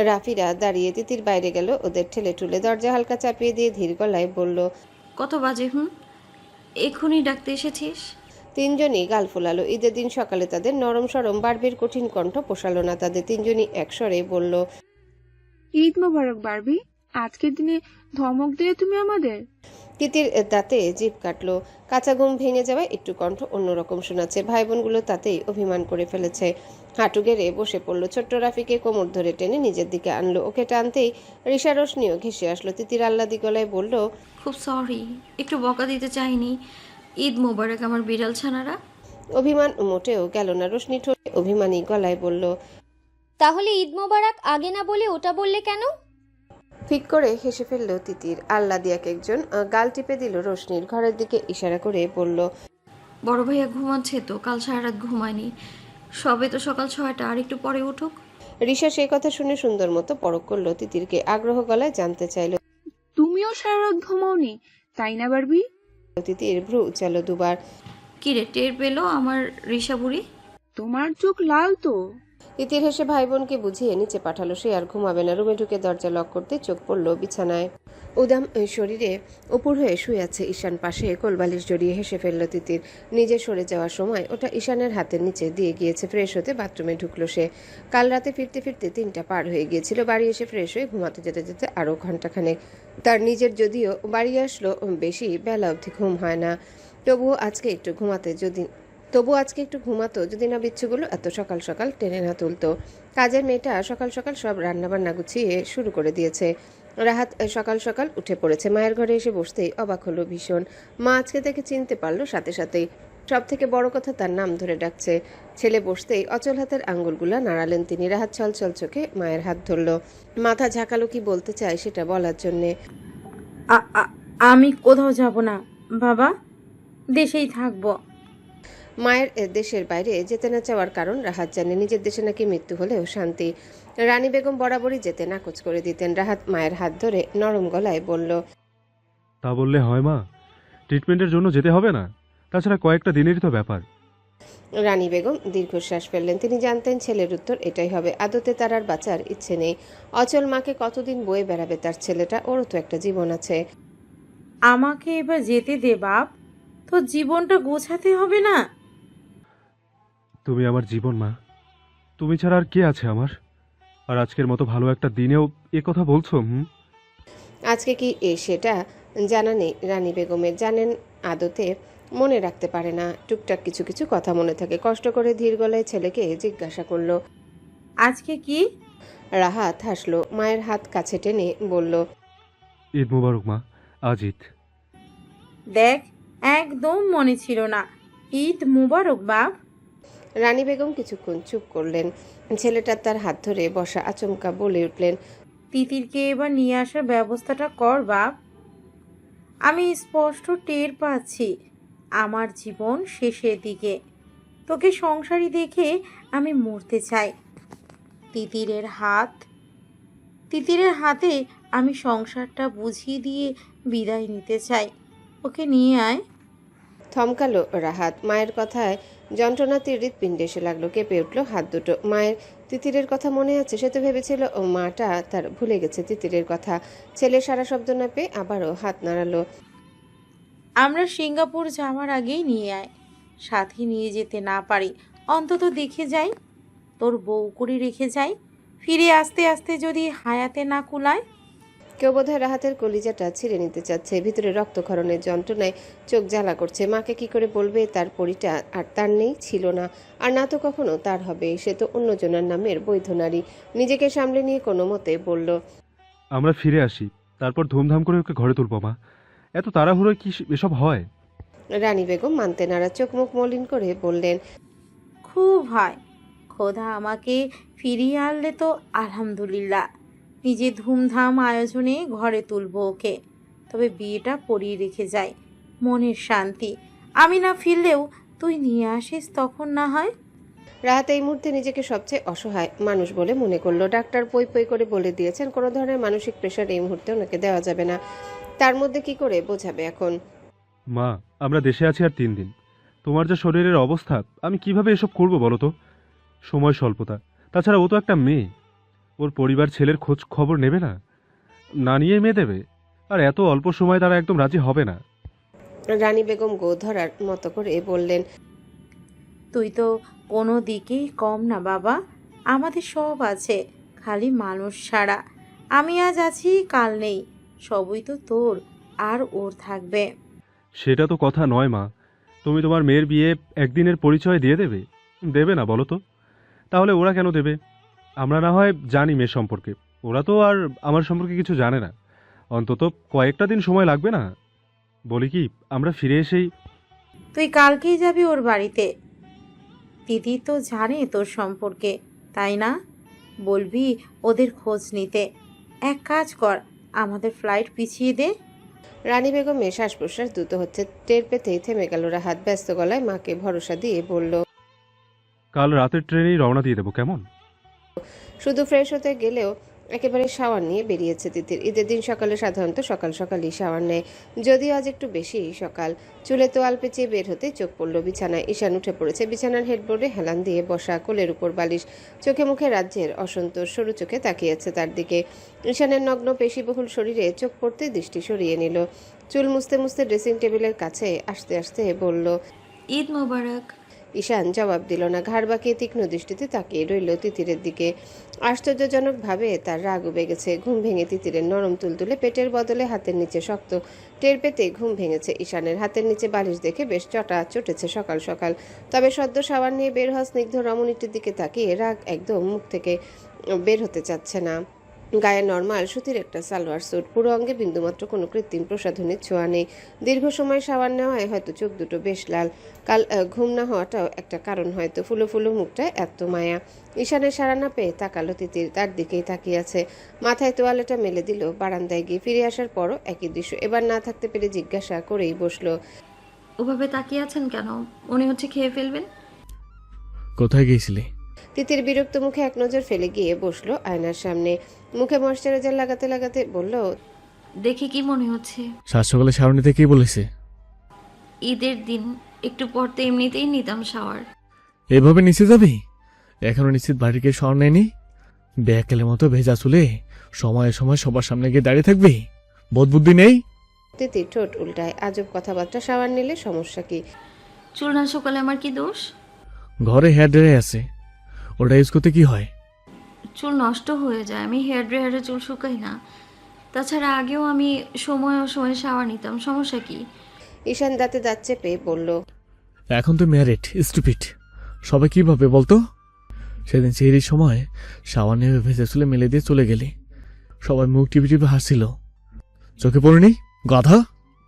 [SPEAKER 1] রাফিরা দাঁড়িয়ে। তিতির বাইরে গেল ওদের ঠেলে ঠুলে। দরজা হালকা চাপিয়ে দিয়ে ধীর গলায় বলল,
[SPEAKER 3] কত বাজে? এখনই ডাকতে এসেছিস?
[SPEAKER 1] তিনজনই গাল ফোলালো। ঈদের দিন সকালে তাদের নরম সরম বারবির কঠিন কণ্ঠ পোষালো না তাদের। তিনজনই একস্বরে বলল,
[SPEAKER 6] ঈদ মোবারক বারবি। আজকের দিনে ধমক দিলে তুমি আমাদের।
[SPEAKER 1] তিতির দাঁতে জিভ কাটলো। কাঁচা ঘুম ভেঙে যাওয়ায় একটু কণ্ঠ অন্যরকম শোনাচ্ছে। ভাই বোনগুলো তাতেই অভিমান করে ফেলেছে। হাঁটু গেড়ে বসে পড়লো। ছোট্ট রাফিকে কোমর ধরে টেনে নিজের দিকে আনলো। ওকে টানতেই ঋষা রোশনিও ঘেসে আসলো। তিতির আহ্লাদি গলায় বলল,
[SPEAKER 3] খুব সরি, একটু বকা দিতে চাইনি। ঈদ মোবারক আমার বিড়াল ছানারা।
[SPEAKER 1] অভিমান মোটেও গেল না। রোশনি ঠোঁটে অভিমানী গলায় বলল,
[SPEAKER 7] তাহলে ঈদ মোবারক আগে না বলে ওটা বললে কেন?
[SPEAKER 1] ফিক করে হেসে ফেললো তিতির। আহ্লাদি এক একজন গাল টিপে দিল রোশনির। ঘরের দিকে ইশারা করে বলল,
[SPEAKER 3] বড় ভাইয়া ঘুমাচ্ছে তো, কাল সারা রাত ঘুমায়নি। সবে তো সকাল 6টা, আর একটু পরে উঠুক।
[SPEAKER 1] ঋষা সেই কথা শুনে সুন্দর মতো পরখ করলো তিতিরকে। আগ্রহ গলায় জানতে চাইল।
[SPEAKER 6] তুমিও সারা রাত ঘুমাওনি তাই না বারবি?
[SPEAKER 1] তিতির ভ্রু উচালো দুবার।
[SPEAKER 3] কিরে, টের পেলো আমার ঋষা বুড়ি?
[SPEAKER 6] তোমার চোখ লাল তো।
[SPEAKER 1] তিতির হেসে ভাই বোনকে বুঝিয়ে নিচে পাঠালো। সে আর ঘুমাবে না। রুমে ঢুকে দরজা লক করতে চোখ পড়লো বিছানায়। উদাম শরীরে উপর হয়ে শুয়ে আছে ঈশান। পাশে কোলবালিশ জড়িয়ে হেসে ফেললো তিতির। নিজে সরে যাওয়ার সময় ওটা ঈশানের হাতের নিচে দিয়ে গিয়েছে। ফ্রেশ হতে বাথরুমে ঢুকলো সে। কাল রাতে ফিরতে ফিরতে 3টা পার হয়ে গিয়েছিল। বাড়ি এসে ফ্রেশ হয়ে ঘুমাতে যেতে যেতে আরও ঘন্টাখানেক। তার নিজের যদিও বাড়ি আসলো বেশি বেলা অবধি ঘুম হয় না। তবুও আজকে একটু ঘুমাতো যদি না বিচ্ছুগুলো এত সকাল সকাল টেনে না তুলতো। কাজের মেয়েটা সকাল সকাল সব রান্নাবান্না গুছিয়ে শুরু করে দিয়েছে। রাহাত সকাল সকাল উঠে পড়েছে। মায়ের ঘরে এসে বসতেই অবাক হলো ভীষণ। মা আজকে তাকে চিনতে পারলো সাথে সাথেই। সব থেকে বড় কথা তার নাম ধরে ডাকছে। ছেলে বসতেই অচল হাতের আঙ্গুলগুলা নাড়ালেন তিনি। রাহাত ছলছল চোখে মায়ের হাত ধরল, মাথা ঝাঁকালো কি বলতে চায় সেটা বলার জন্যে।
[SPEAKER 8] আমি কোথাও যাব না বাবা, দেশেই থাকবো।
[SPEAKER 1] মায়ের দেশের বাইরে যেতে না চাওয়ার কারণ রাহাত জানে। নিজের দেশে নাকি মৃত্যু হলেও শান্তি। রানী বেগম বরাবরই যেতে নাকচ করে দিতেন। রাহাত মায়ের হাত ধরে নরম গলায় বলল,
[SPEAKER 9] তা বললে হয় মা? ট্রিটমেন্টের জন্য যেতে হবে না? তাছাড়া কয়েকটা দিনেরই তো ব্যাপার।
[SPEAKER 1] রানী বেগম দীর্ঘশ্বাস ফেললেন। তিনি জানতেন ছেলের উত্তর এটাই হবে। আদতে তার আর বাঁচার ইচ্ছে নেই। অচল মাকে কতদিন বয়ে বেড়াবে তার ছেলেটা? ওরও তো একটা জীবন আছে।
[SPEAKER 8] আমাকে এবার যেতে দে বাপ, তোর জীবনটা গোছাতে হবে না?
[SPEAKER 9] তুমি আমার জীবন মা, তুমি ছাড়া আর কে আছে আমার? আর আজকের মতো ভালো একটা দিনেও এ কথা বলছো?
[SPEAKER 1] আজকে কি সেটা জানা নেই রানী বেগমের। জানেন আদতে মনে রাখতে পারে না। টুকটাক কিছু কিছু কথা মনে থাকে। কষ্ট করে ধীর গলায় ছেলেকে জিজ্ঞাসা করলো।
[SPEAKER 8] আজকে কি?
[SPEAKER 1] রাহাত হাসলো, মায়ের হাত কাছে টেনে বলল,
[SPEAKER 9] ঈদ মুবারক মা, আজ ঈদ।
[SPEAKER 8] দেখ, একদম মনে ছিল না। ঈদ মুবারক বাপ।
[SPEAKER 1] রানী বেগম কিছুক্ষণ চুপ করলেন। ছেলেটা তার হাত ধরে বসা আচমকা বলে উঠলেন,
[SPEAKER 8] তিতিরকে এবার নিয়ে আসার ব্যবস্থাটা কর বাপ। আমি স্পষ্ট টের পাচ্ছি আমার জীবন শেষের দিকে। তোকে সংসারী দেখে আমি মরতে চাই। তিতিরের হাতে আমি সংসারটা বুঝিয়ে দিয়ে বিদায় নিতে চাই। ওকে নিয়ে আয়।
[SPEAKER 1] থমকালো রাহাত। মায়ের কথায় যন্ত্রণাতে হৃৎপিণ্ডে এসে লাগলো। কেঁপে উঠলো হাত দুটো। মায়ের তিতিরের কথা মনে আছে? সে তো ভেবেছিল মাটা তার ভুলে গেছে তিতিরের কথা। ছেলে সারা শব্দ না পেয়ে আবারও হাত নাড়ালো।
[SPEAKER 8] আমরা সিঙ্গাপুর যাওয়ার আগেই নিয়ে আয়। সাথে নিয়ে যেতে না পারি অন্তত দেখে যাই, তোর বউ করে রেখে যাই। ফিরে আসতে আসতে যদি হায়াতে না কুলায়।
[SPEAKER 1] কেউ বোধহয় রাহাতের কলিজাটা ছিঁড়ে নিতে চাচ্ছে। ভিতরে রক্তক্ষরণের যন্ত্রণায় চোখ জ্বালা করছে। মাকে কি করে বলবে তার পরিটা আর তার নেই, ছিল না, আর না তো কখনো তার হবে। সে তো অন্যজনের নামের বৈধ নারী। নিজেকে সামলে নিয়ে কোনো মতে বলল,
[SPEAKER 9] আমরা ফিরে আসি, তারপর ধুমধাম করে ওকে ঘরে তুলব মা। এত তাড়াহুড়োয় কি এসব হয়?
[SPEAKER 1] রানী বেগম মানতে নাড়া। চোখ মুখ মলিন করে বললেন,
[SPEAKER 8] খুব হয়। খোদা আমাকে ফিরিয়ে আনলে তো আলহামদুলিল্লাহ। নিজে ধুমধাম আয়োজনে ঘরে তুলবো ওকে। তবে বিয়েটা পড়িয়ে রেখে যাই, মনের শান্তি। আমি না ফিরলেও তুই নিয়ে আসিস, তখন না হয়।
[SPEAKER 1] রাহাত এই মুহূর্তে নিজেকে সবচেয়ে অসহায় মানুষ বলে মনে করলো। ডাক্তার পই পই করে বলে দিয়েছেন কোনো ধরনের মানসিক প্রেশার এই মুহূর্তে ওনাকে দেওয়া যাবে না। তার মধ্যে কি করে বোঝাবে এখন?
[SPEAKER 9] মা, আমরা দেশে আছি আর 3 দিন। তোমার যা শরীরের অবস্থা, আমি কিভাবে এসব করব বলো তো? সময় স্বল্পতা। তাছাড়া ও তো একটা মেয়ে। ওর পরিবার ছেলের খোঁজ খবর নেবে না? না নিয়ে মেয়ে দেবে? আর এত অল্প সময় তারা একদম রাজি হবে না।
[SPEAKER 1] রানী বেগম গো ধরার মতো করে বললেন,
[SPEAKER 8] তুই তো কোনো দিকেই কম না বাবা। আমাদের সব আছে, খালি মানুষ ছাড়া। আমি আজ আছি, কাল নেই। সবই তো তোর আর ওর থাকবে।
[SPEAKER 9] সেটা তো কথা নয় মা। তুমি তোমার মেয়ের বিয়ে একদিনের পরিচয় দিয়ে দেবে? দেবে না বলো তো? তাহলে ওরা কেন দেবে? আমরা না হয় জানি মেয়ে সম্পর্কে, ওরা তো আর আমার সম্পর্কে কিছু জানে না। অন্তত কয়েকটা দিন সময় লাগবে না? বলি কি, আমরা ফিরে এসেই।
[SPEAKER 8] তুই কালকেই যাবি ওর বাড়িতে। দিদি তো জানে তোর সম্পর্কে, তাই না? বলবি ওদের খোঁজ নিতে। এক কাজ কর, আমাদের ফ্লাইট পিছিয়ে দে।
[SPEAKER 1] রানী বেগমের শ্বাস প্রশ্বাস দ্রুত হচ্ছে। টের পেতেই থেমে গেল রাহাত। ব্যস্ত গলায় মাকে ভরসা দিয়ে বলল,
[SPEAKER 9] কাল রাতের ট্রেনেই রওনা দিয়ে দেবো, কেমন?
[SPEAKER 1] শুধু ফ্রেশ হতে গেলেও একেবারে শাওয়ার নিয়ে বেরিয়েছে তিতির। ঈদের দিন সকালে সাধারণত সকাল সকালই শাওয়ার নেয়, যদিও আজ একটু বেশি সকাল। চুলে তোয়াল পেঁচিয়ে বের হতে চোখ পড়ল বিছানায়। ঈশান উঠে পড়েছে। বিছানার হেডবোর্ডে হেলান দিয়ে বসা, কোলের উপর বালিশ। চোখে মুখে রাজ্যের অসন্তোষ। সরু চোখে তাকিয়েছে তার দিকে। ঈশানের নগ্ন পেশিবহুল শরীরে চোখ পড়তে দৃষ্টি সরিয়ে নিল। চুল মুছতে মুছতে ড্রেসিং টেবিলের কাছে আসতে আসতে বলল,
[SPEAKER 3] ঈদ মোবারক।
[SPEAKER 1] ঈশান জবাব দিল না। ঘাড় বাঁকিয়ে তীক্ষ্ণ দৃষ্টিতে তাকিয়ে রইল তিতিরের দিকে। আশ্চর্যজনকভাবে তার রাগ উবে গেছে। ঘুম ভেঙে তিতিরের নরম তুলতুলে পেটের বদলে হাতের নিচে শক্ত। টের পেতে ঘুম ভেঙেছে ঈশানের। হাতের নিচে বালিশ দেখে বেশ চটা চটেছে সকাল সকাল। তবে সদ্য সাবান নিয়ে বের হওয়া স্নিগ্ধ রমণীটির দিকে তাকিয়ে রাগ একদম মুখ থেকে বের হতে চাচ্ছে না। গায়ে নরমাল সুতির একটা সালোয়ার স্যুট, পুরো অঙ্গে বিন্দুমাত্র কোনো কৃত্রিম প্রসাধনের ছোঁয়া নেই। দীর্ঘ সময় শাওয়ার নেওয়ায় হয়তো চোখ দুটো বেশ লাল। কাল ঘুম না হওয়াটাও একটা কারণ হয়তো। ফুলো ফুলো মুখটায় এত মায়া। ঈশানের সাড়া না পেয়ে তাকালো তিতির, তার দিকেই তাকিয়ে আছে। মাথায় তোয়ালেটা মেলে দিল। বারান্দায় গিয়ে ফিরে আসার পরও একই দৃশ্য। এবার না থাকতে পেরে জিজ্ঞাসা করেই বসলো।
[SPEAKER 3] ওভাবে তাকিয়ে আছেন কেন? মনে হচ্ছে খেয়ে ফেলবেন।
[SPEAKER 2] কোথায় গিয়েছিলি?
[SPEAKER 1] তিতির বিরক্ত মুখে এক নজর ফেলে গিয়ে বসলো আয়নার সামনে। মুখে ময়শ্চারাইজার লাগাতে লাগাতে বলল,
[SPEAKER 3] দেখে কি মনে হচ্ছে?
[SPEAKER 2] সাত সকালে শাওয়ার নিতে কি বলেছে?
[SPEAKER 3] ঈদের দিন একটু পর তো এমনিতেই নিতাম শাওয়ার।
[SPEAKER 2] এভাবে নিচে যাবি? এখনো নিশ্চিত বাড়ির কেউ শাওয়ার নেয়নি? ব্যাকেলের মতো ভেজা চুলে সময়ে সময় সবার সামনে গিয়ে দাঁড়িয়ে থাকবি? বোধ বুদ্ধি নেই?
[SPEAKER 1] তিতির ঠোঁট উল্টায়। আজব কথাবার্তা। শাওয়ার নিলে সমস্যা কি?
[SPEAKER 3] চুল না সকালে আমার কি দোষ?
[SPEAKER 2] ঘরে হেয়ার ড্রায়ার আছে, ওটা ইউজ করতে কি হয়?
[SPEAKER 3] চুল নষ্ট হয়ে যায়, আমি হেয়ার ড্রায়ারে চুল শুকাই না। তাছাড়া আগেও আমি সময় অসময়ে শাওয়ার নিতাম, সমস্যা কি?
[SPEAKER 1] ঈশান দাঁতে দাঁত চেপে বলল,
[SPEAKER 2] এখন তো ম্যারিড, স্টুপিড। সবাই কি ভাবে বলতো? সেদিন চেহারির সময় শাওয়ার নেমে ভেজা চুলে মেলে দিয়ে চলে গেলি, সবাই মুখ টিপে টিপে হাসছিল, চোখে পড়েনি গাধা?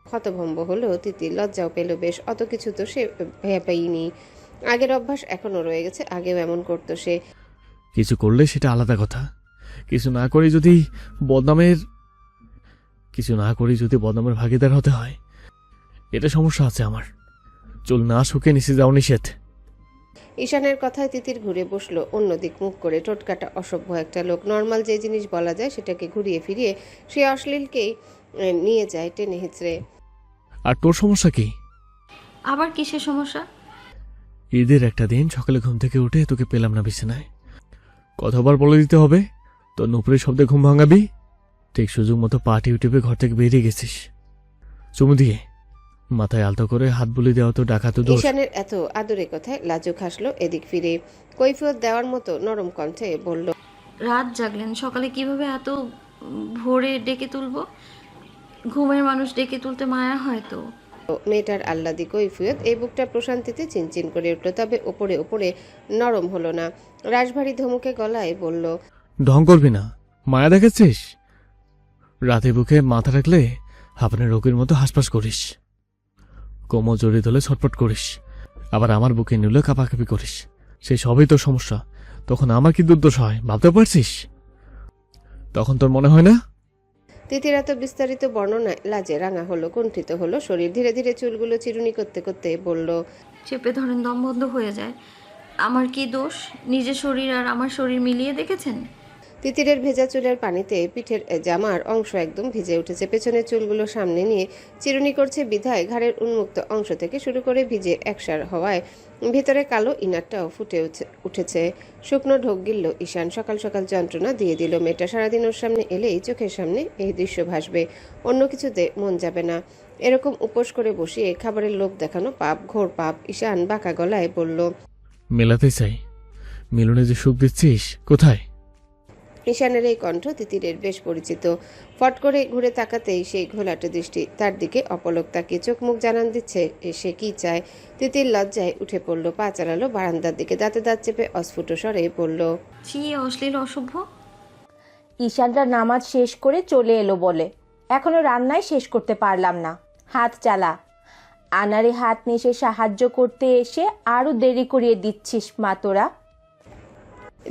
[SPEAKER 1] হতভম্ব হলো তিতির। লজ্জাও পেল বেশ। অত কিছু তো সে ভয় পাইনি। আগের অভ্যাস এখনো রয়ে গেছে। আগেও এমন করতো সে।
[SPEAKER 2] কিছু করলে সেটা আলাদা কথা, কিছু না করে যদি বদনামের ভাগিদার হতে হয়, এটা সমস্যা আছে আমার। চুল না শুকিয়ে নিচে যাও নিষেধ।
[SPEAKER 1] ঈশানের কথায় তিতির ঘুরে বসলো অন্যদিক মুখ করে। টোটকাটা অসভ্য একটা লোক। নর্মাল যে জিনিস বলা যায় সেটাকে ঘুরিয়ে ফিরিয়ে সে অশ্লীলকেই নিয়ে যায় টেনে হিচড়ে।
[SPEAKER 2] আর তোর সমস্যা কি?
[SPEAKER 3] আবার কিসের সমস্যা?
[SPEAKER 2] ঈদের একটা দিন সকালে ঘুম থেকে উঠে তোকে পেলাম না বিছানায়। কতবার বলে দিতে হবে তোর নুপুরের শব্দে ঘুম ভাঙাবি? ঠিক সুযোগ মতো পা টিপে টিপে ঘর থেকে বেরিয়ে গেছিস চুমু দিয়ে। মাথায় আলতো করে হাত বুলি দেওয়া তো ডাকাতো দোষ।
[SPEAKER 1] ঈশানের এত আদরে কথায় লাজুক হাসলো এদিক ফিরে। কৈফিয়ত দেওয়ার মতো নরম কণ্ঠে বলল,
[SPEAKER 3] রাত জাগলেন, সকালে কিভাবে এত ভোরে ডেকে তুলবো? ঘুমের মানুষ ডেকে তুলতে মায়া হয় তো।
[SPEAKER 1] মেয়েটার আহ্লাদি কৈফিয়ত এই বুকটা প্রশান্তিতে চিনচিন করে উঠল। তবে ওপরে ওপরে নরম হলো না। রাশভারী ধমকে গলায় বলল,
[SPEAKER 2] ঢং করবি না, মায়া দেখাচ্ছিস? রাতে বুকে মাথা রাখলে আপনার রোগীর মতো হাসপাস করিস, কোমর জড়িয়ে ধরলে ছটফট করিস, আবার আমার বুকে নিলে কাঁপাকাঁপি করিস। সে সবই তোর সমস্যা। তখন আমার কি দুর্দোষ হয় ভাবতে পারছিস? তখন তোর মনে হয় না?
[SPEAKER 1] তিতির এত বিস্তারিত বর্ণনায় লাজে রাঙা হলো, কুণ্ঠিত হলো শরীর। ধীরে ধীরে চুলগুলো চিরুনি করতে করতে বলল,
[SPEAKER 3] চেপে ধরেন, দম বন্ধ হয়ে যায়। আমার কি দোষ? নিজের শরীর আর আমার শরীর মিলিয়ে দেখেছেন?
[SPEAKER 1] তিতিরের ভেজা চুলের পানিতে পিঠের জামার অংশ একদম ভিজে উঠেছে। পেছনের চুলগুলো সামনে নিয়ে চিরুনি করছে বিধায় ঘাড়ের উন্মুক্ত অংশ থেকে শুরু করে ভিজে একসার হওয়ায় ভিতরে কালো ইনারটাও ফুটে উঠেছে। শুকনো ঢোক গিলল ঈশান। সকাল সকাল যন্ত্রণা দিয়ে দিল মেয়েটা। সারাদিন ওর সামনে এলেই চোখের সামনে এই দৃশ্য ভাসবে, অন্য কিছুতে মন যাবে না। এরকম উপোস করে বসিয়ে খাবারের লোভ দেখানো পাপ, ঘোর পাপ। ঈশান বাঁকা গলায় বলল,
[SPEAKER 2] মেলাতে চাই, মিলনে যে সুখ দিচ্ছিস কোথায়?
[SPEAKER 1] ঈশানের এই কণ্ঠ তিতিরের বেশ পরিচিত। ফট করে ঘুরে তাকাতেই সেই ঘোলাটে দৃষ্টি তার দিকে অপলক তাকিয়ে চোখ মুখ জানান দিচ্ছে সে কি চায়। তিতির লজ্জায় উঠে পড়ল, পা চালালো বারান্দার দিকে। দাঁতে দাঁত চেপে অস্ফুট স্বরে বলল,
[SPEAKER 3] ছি, অশ্লীল, অসভ্য।
[SPEAKER 10] ঈশানরা নামাজ শেষ করে চলে এলো বলে এখনো রান্নাই শেষ করতে পারলাম না। হাত চালা। আনারে হাত নিয়ে সাহায্য করতে এসে আরো দেরি করিয়ে দিচ্ছিস মা তোরা।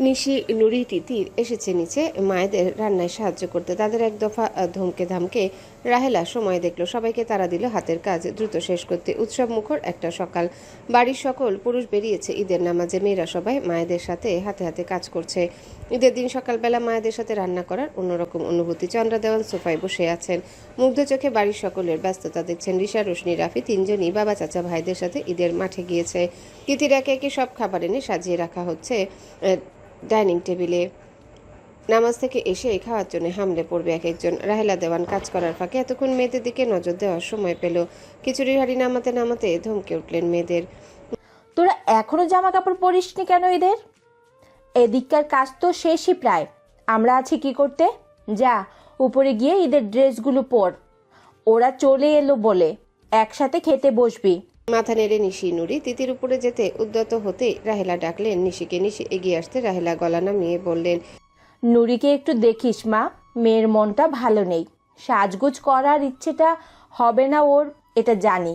[SPEAKER 1] নিশি, নুরি, তিতির এসেছে নিচে মায়েদের রান্নায় সাহায্য করতে। তাদের এক দফা ধমকে ধামকে রাহেলা সময় দেখলো। সবাইকে তারা দিল হাতের কাজ দ্রুত শেষ করতে। উৎসব মুখর একটা সকাল। বাড়ির সকল পুরুষ বেরিয়েছে ঈদের নামাজে। মেয়েরা সবাই মায়েদের সাথে হাতে হাতে কাজ করছে। ঈদের দিন সকালবেলা মায়েদের সাথে রান্না করার অন্যরকম অনুভূতি। চন্দ্রা দেওয়ান সোফায় বসে আছেন, মুগ্ধ চোখে বাড়ির সকলের ব্যস্ততা দেখছেন। রিশা, রোশনি, রাফি তিনজনই বাবা চাচা ভাইদের সাথে ঈদের মাঠে গিয়েছে। তিতির একে একে সব খাবার এনে সাজিয়ে রাখা হচ্ছে ডাইনিং টেবিলে। নামাজ থেকে এসে খাওয়ার জন্য হামলে পড়বে এক একজন। রাহেলা দেওয়ান কাজ করার ফাঁকে এতক্ষণ মেয়েদের দিকে নজর দেওয়ার সময় পেল। খিচুড়ির হাঁড়ি নামাতে নামাতে ধমকে উঠলেন মেয়েদের,
[SPEAKER 10] তোরা এখনো জামা কাপড় পরিসনি কেন এদের? এদিককার কাজ তো শেষই প্রায়। আমরা আছি কি করতে? যা উপরে গিয়ে ঈদের ড্রেসগুলো পর। ওরা চলে এলো বলে একসাথে খেতে বসবি।
[SPEAKER 1] মাথা নেড়ে নিশি, নুরি তিতির উপরে যেতে উদ্যত হতেই রাহেলা ডাকলেন নিশিকে। নিশি এগিয়ে আসতে রাহেলা গলা নামিয়ে বললেন,
[SPEAKER 10] নুরিকে একটু দেখিস মা, মেয়ের মনটা ভালো নেই। সাজগোজ করার ইচ্ছেটা হবে না ওর, এটা জানি,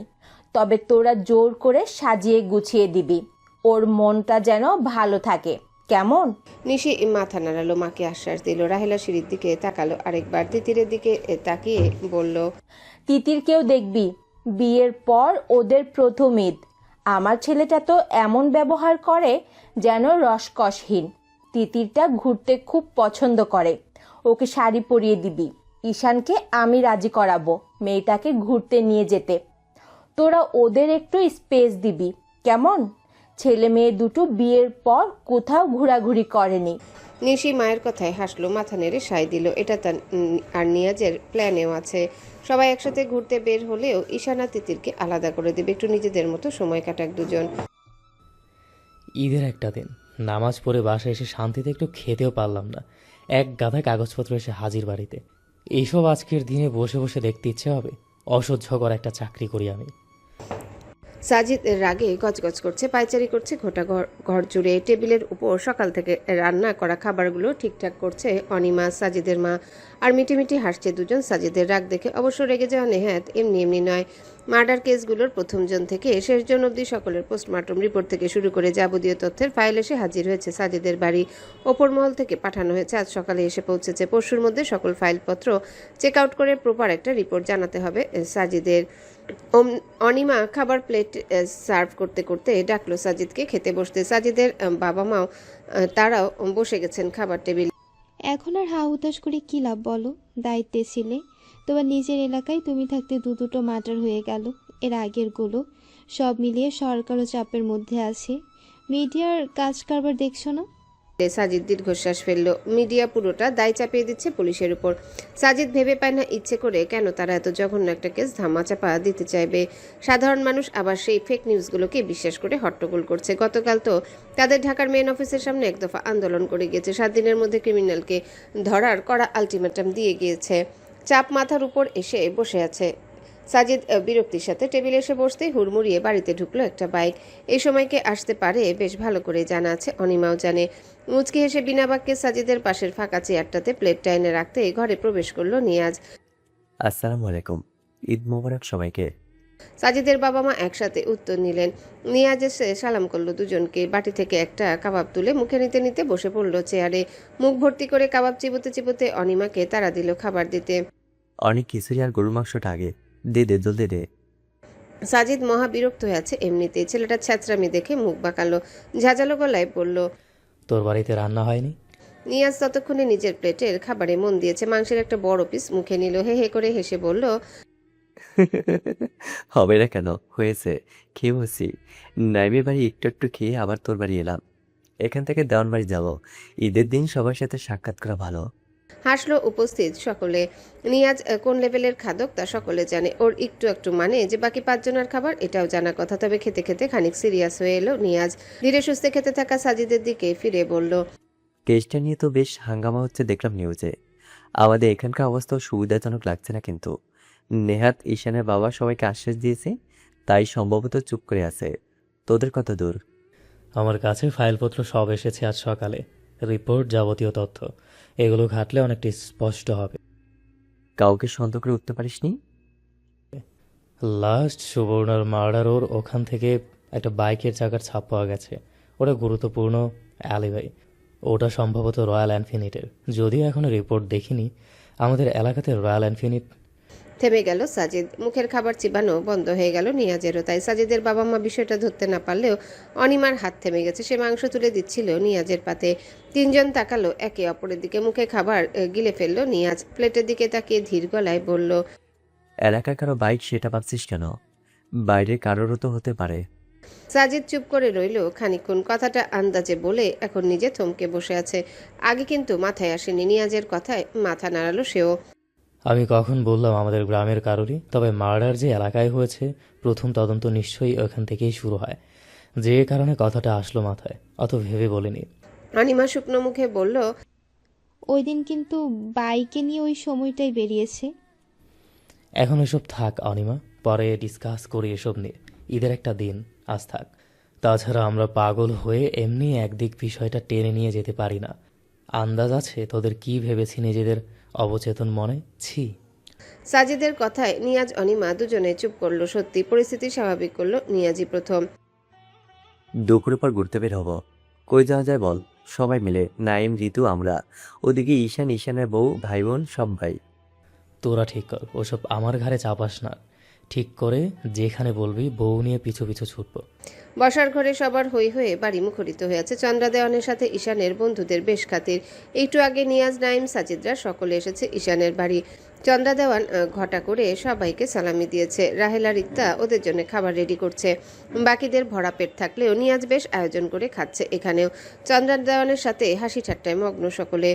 [SPEAKER 10] তবে তোরা জোর করে সাজিয়ে গুছিয়ে দিবি, ওর মনটা যেন ভালো থাকে, কেমন?
[SPEAKER 1] নিশি মাথা নাড়ালো, মাকে আশ্বাস দিল। রাহেলা সিঁড়ির দিকে তাকালো আরেকবার, তিতিরের দিকে তাকিয়ে বলল,
[SPEAKER 10] তিতিরকেও দেখবি, বিয়ের পর ওদের প্রথম ঈদ। আমার ছেলেটা তো এমন ব্যবহার করে যেন রসকসহীন। তিতিরটা ঘুরতে খুব পছন্দ করে, ওকে শাড়ি পরিয়ে দিবি। ঈশানকে আমি রাজি করাবো মেয়েটাকে ঘুরতে নিয়ে যেতে। তোরা ওদের একটু স্পেস দিবি, কেমন? ছেলে মেয়ে দুটো বিয়ের পর কোথাও ঘোরাঘুরি করেনি।
[SPEAKER 1] নিশি মায়ের কথায় হাসলো, মাথা নেড়ে সায় দিল। এটা তার আর নিয়াজের প্ল্যানেও আছে। সবাই একসাথে ঘুরতে বের হলেও ঈশান আর তিতিরকে আলাদা করে দেবে, একটু নিজেদের মতো সময় কাটাক দুজন।
[SPEAKER 11] ঈদের একটা দিন নামাজ পড়ে বাসায় এসে শান্তিতে একটু খেতেও পারলাম না, এক গাদা কাগজপত্র এসে হাজির বাড়িতে। এইসব আজকের দিনে বসে বসে দেখতে ইচ্ছে হবে? অসহ্যকর একটা চাকরি করি আমি।
[SPEAKER 1] সাজিদ রাগে গজগজ করছে, পায়চারি করছে ঘোটা ঘর জুড়ে। টেবিলের উপর সকাল থেকে রান্না করা খাবারগুলো ঠিকঠাক করছে অনিমা, সাজিদের মা, আর মিটিমিটি হাসছে দুজন। সাজিদের রাগ দেখে অবশ্য রেগে যাওয়া নেহাত এমনি এমনি নয়। মার্ডার কেসগুলোর প্রথমজন থেকে শেষজন অবধি সকলের পোস্টমর্টম রিপোর্ট থেকে শুরু করে যাবতীয় তথ্যের ফাইল এসে হাজির হয়েছে সাজিদের বাড়ি। ওপর মহল থেকে পাঠানো হয়েছে, আজ সকালে এসে পৌঁছেছে। পরশুর মধ্যে সকল ফাইলপত্র চেক আউট করে প্রপার একটা রিপোর্ট জানাতে হবে সাজিদের। অনিমা খাবার প্লেট সার্ভ করতে করতে ডাকলো সাজিদকে খেতে বসতে। সাজিদের বাবা মাও তারাও বসে গেছেন খাবার টেবিল।
[SPEAKER 12] এখন আর হা হুতাশ করে কী লাভ বলো? দায়িত্বে ছিলে, তোমার নিজের এলাকায় তুমি থাকতে দুটো মার্ডার হয়ে গেল। এর আগেরগুলো সব মিলিয়ে সরকারও চাপের মধ্যে আছে। মিডিয়ার কাজ কারবার দেখছো না?
[SPEAKER 1] সাজিদ দীর্ঘশ্বাস ফেললো। মিডিয়া পুরোটা দায় চাপিয়ে দিচ্ছে পুলিশের উপর। সাজিদ ভেবে পায় না ইচ্ছে করে কেন তারা এত জঘন্য একটা কেস ধামাচাপা দিতে চাইবে। সাধারণ মানুষ আবার সেই ফেক নিউজগুলোকে বিশ্বাস করে হট্টগোল করছে। গতকাল তো তাদের ঢাকার মেন অফিসের সামনে এক দফা আন্দোলন করে গিয়েছে। 7 দিনের মধ্যে ক্রিমিনালকে ধরার কড়া আলটিমেটাম দিয়ে গিয়েছে। চাপ মাথার উপর এসে বসে আছে। সাজিদ বিরক্তির সাথে টেবিলে এসে বসতেই হুড়মুড়িয়ে বাড়িতে ঢুকলো একটা বাইক। এই সময়কে আসতে পারে বেশ ভালো করে জানা আছে, অনিমাও জানে। মুচকি হেসে বিনা বাক্যে সাজিদের পাশের ফাঁকা চেয়ারটাতে প্লেটটা এনে রাখতে ঘরে প্রবেশ করলো নিয়াজ।
[SPEAKER 13] আসসালামু আলাইকুম, ঈদ মোবারক সবাইকে।
[SPEAKER 1] সাজিদের বাবা মা একসাথে উত্তর নিলেন। নিয়াজ এসে সালাম করলো দুজনকে। বাটি থেকে একটা কাবাব তুলে মুখে নিতে নিতে বসে পড়লো চেয়ারে। মুখ ভর্তি করে কাবাব চিবোতে চিবোতে অনিমাকে তাড়া দিল খাবার দিতে।
[SPEAKER 13] অনেক খিচুড়ি আর গরুর মাংসটা আগে দে দে, জলদি দে।
[SPEAKER 1] সাজিদ মহা বিরক্ত হয়ে আছে এমনিতেই। ছেলেটা ছ্যাঁচড়ামি দেখে মুখ বাঁকালো, ঝাঁঝালো গলায় বলল,
[SPEAKER 11] তোর বাড়িতে রান্না হয়নি?
[SPEAKER 1] নিয়াজ ততক্ষণে নিজের প্লেটের খাবারে মন দিয়েছে। মাংসের একটা বড় পিস মুখে নিল, হে হে করে হেসে বলল,
[SPEAKER 13] হবে না কেন, হয়েছে, খেয়ে বসি। নাইমের বাড়ি একটু একটু খেয়ে আবার তোর বাড়ি এলাম। এখান থেকে দেওয়ান বাড়ি যাবো। ঈদের দিন সবার সাথে সাক্ষাৎ করা ভালো।
[SPEAKER 1] হাসলো উপস্থিত সকলে। নিয়াজ কোন লেভেলের খাদক তা সকলে জানে। ওর একটু একটু মানে যে বাকি 5 জনের খাবার, এটাও জানা কথা। তবে খেতে খেতে খানিক সিরিয়াস হয়ে এলো নিয়াজ। ধীরে সুস্থে খেতে থাকা সাজিদের দিকে ফিরে বলল,
[SPEAKER 13] কেসটা নিয়ে তো বেশ হাঙ্গামা হচ্ছে দেখলাম নিউজে। আমাদের এখানকার অবস্থাও সুবিধাজনক লাগছে না, কিন্তু নেহাত ঈশানের বাবা সবাইকে আশ্বাস দিয়েছে, তাই সম্ভবত চুপ করে আছে। তোদের কত দূর?
[SPEAKER 11] আমার কাছে ফাইলপত্র সব এসেছে আজ সকালে, রিপোর্ট, যাবতীয় তথ্য। এগুলো ঘাটলে অনেকটা স্পষ্ট হবে।
[SPEAKER 13] কাউকে সন্দেহ করে উঠতে পারিসনি?
[SPEAKER 11] লাস্ট সুবর্ণার মার্ডার, ওর ওখান থেকে একটা বাইকের চাকার ছাপ পাওয়া গেছে। ওটা গুরুত্বপূর্ণ অ্যালিবাই। ওটা সম্ভবত রয়্যাল এনফিনিটের, যদিও এখনো রিপোর্ট দেখিনি। আমাদের এলাকাতে রয়্যাল এনফিনিট।
[SPEAKER 1] থেমে গেল সাজিদ। মুখের খাবার চিবানো বন্ধ হয়ে গেল নিয়াজেরও। তাই সাজিদের বাবা মা বিষয়টা ধরতে না পারলেও অনিমার হাত থেমে গেছে। সে মাংস তুলে দিচ্ছিল নিয়াজের পাতে। 3 জন তাকালো একে অপরের দিকে। মুখে খাবার গিলে ফেললো নিয়াজ। প্লেটের দিকে তাকিয়ে ধীর গলায় বলল,
[SPEAKER 13] এলাকায় কারো বাইক সেটা ভাবছিস কেন? বাইরে কারোরও তো হতে পারে।
[SPEAKER 1] সাজিদ চুপ করে রইল খানিকক্ষণ। কথাটা আন্দাজে বলে এখন নিজে থমকে বসে আছে। আগে কিন্তু মাথায় আসেনি। নিয়াজের কথায় মাথা নাড়ালো সেও।
[SPEAKER 11] আমি কখন বললাম আমাদের গ্রামের কারোরই? তবে মার্ডার যে এলাকায় হয়েছে, প্রথম তদন্ত নিশ্চয়ই ওখান থেকেই শুরু হয়, যে কারণে কথাটা আসলো মাথায়। অত ভেবে বলিনি।
[SPEAKER 1] অনিমা শুকনো মুখে বলল,
[SPEAKER 12] ওই দিন কিন্তু বাইকে নিয়ে ওই সময়টাই বেরিয়েছে।
[SPEAKER 11] এখন এসব থাক অনিমা, পরে ডিসকাস করি এসব নিয়ে। ঈদের একটা দিন আজ থাক। তাছাড়া আমরা পাগল হয়ে এমনি একদিক বিষয়টা টেনে নিয়ে যেতে পারি না। আন্দাজ আছে তোদের কি ভেবেছি নিজেদের অবচেতন মনে? ছি।
[SPEAKER 1] সাজিদের কথায় নিয়াজ অনিমা দুজনে চুপ করলো। সত্যি পরিস্থিতি স্বাভাবিক করলো নিয়াজই প্রথম।
[SPEAKER 13] দুপুরের পর ঘুরতে বের হব। কই যাওয়া যায় বল? সবাই মিলে, নাইম, ঋতু, আমরা। ওদিকে ঈশানের বউ, ভাই বোন, সব ভাই।
[SPEAKER 11] তোরা ঠিক কর, ওসব আমার ঘাড়ে চাপাস না। ঠিক করে যেখানে বলবি বউ নিয়ে পিছু পিছু ছুটবো।
[SPEAKER 1] বসার ঘরে সবার হই হয়ে বাড়ি মুখরিত হয়ে আছে। চন্দ্রা দেওয়ানের সাথে ঈশানের বন্ধুদের বেশ খাতির। একটু আগে নিয়াজ, নাইম, সাজিদরা সকলে এসেছে ঈশানের বাড়ি। চন্দ্রা দেওয়ান ঘটা করে সবাইকে সালামি দিয়েছে। রাহেলা, রিক্তা ওদের জন্য খাবার রেডি করছে। বাকিদের ভরা পেট থাকলেও নিয়াজ বেশ আয়োজন করে খাচ্ছে এখানেও। চন্দ্রা দেওয়ানের সাথে হাসি ঠাট্টায় মগ্ন সকলে।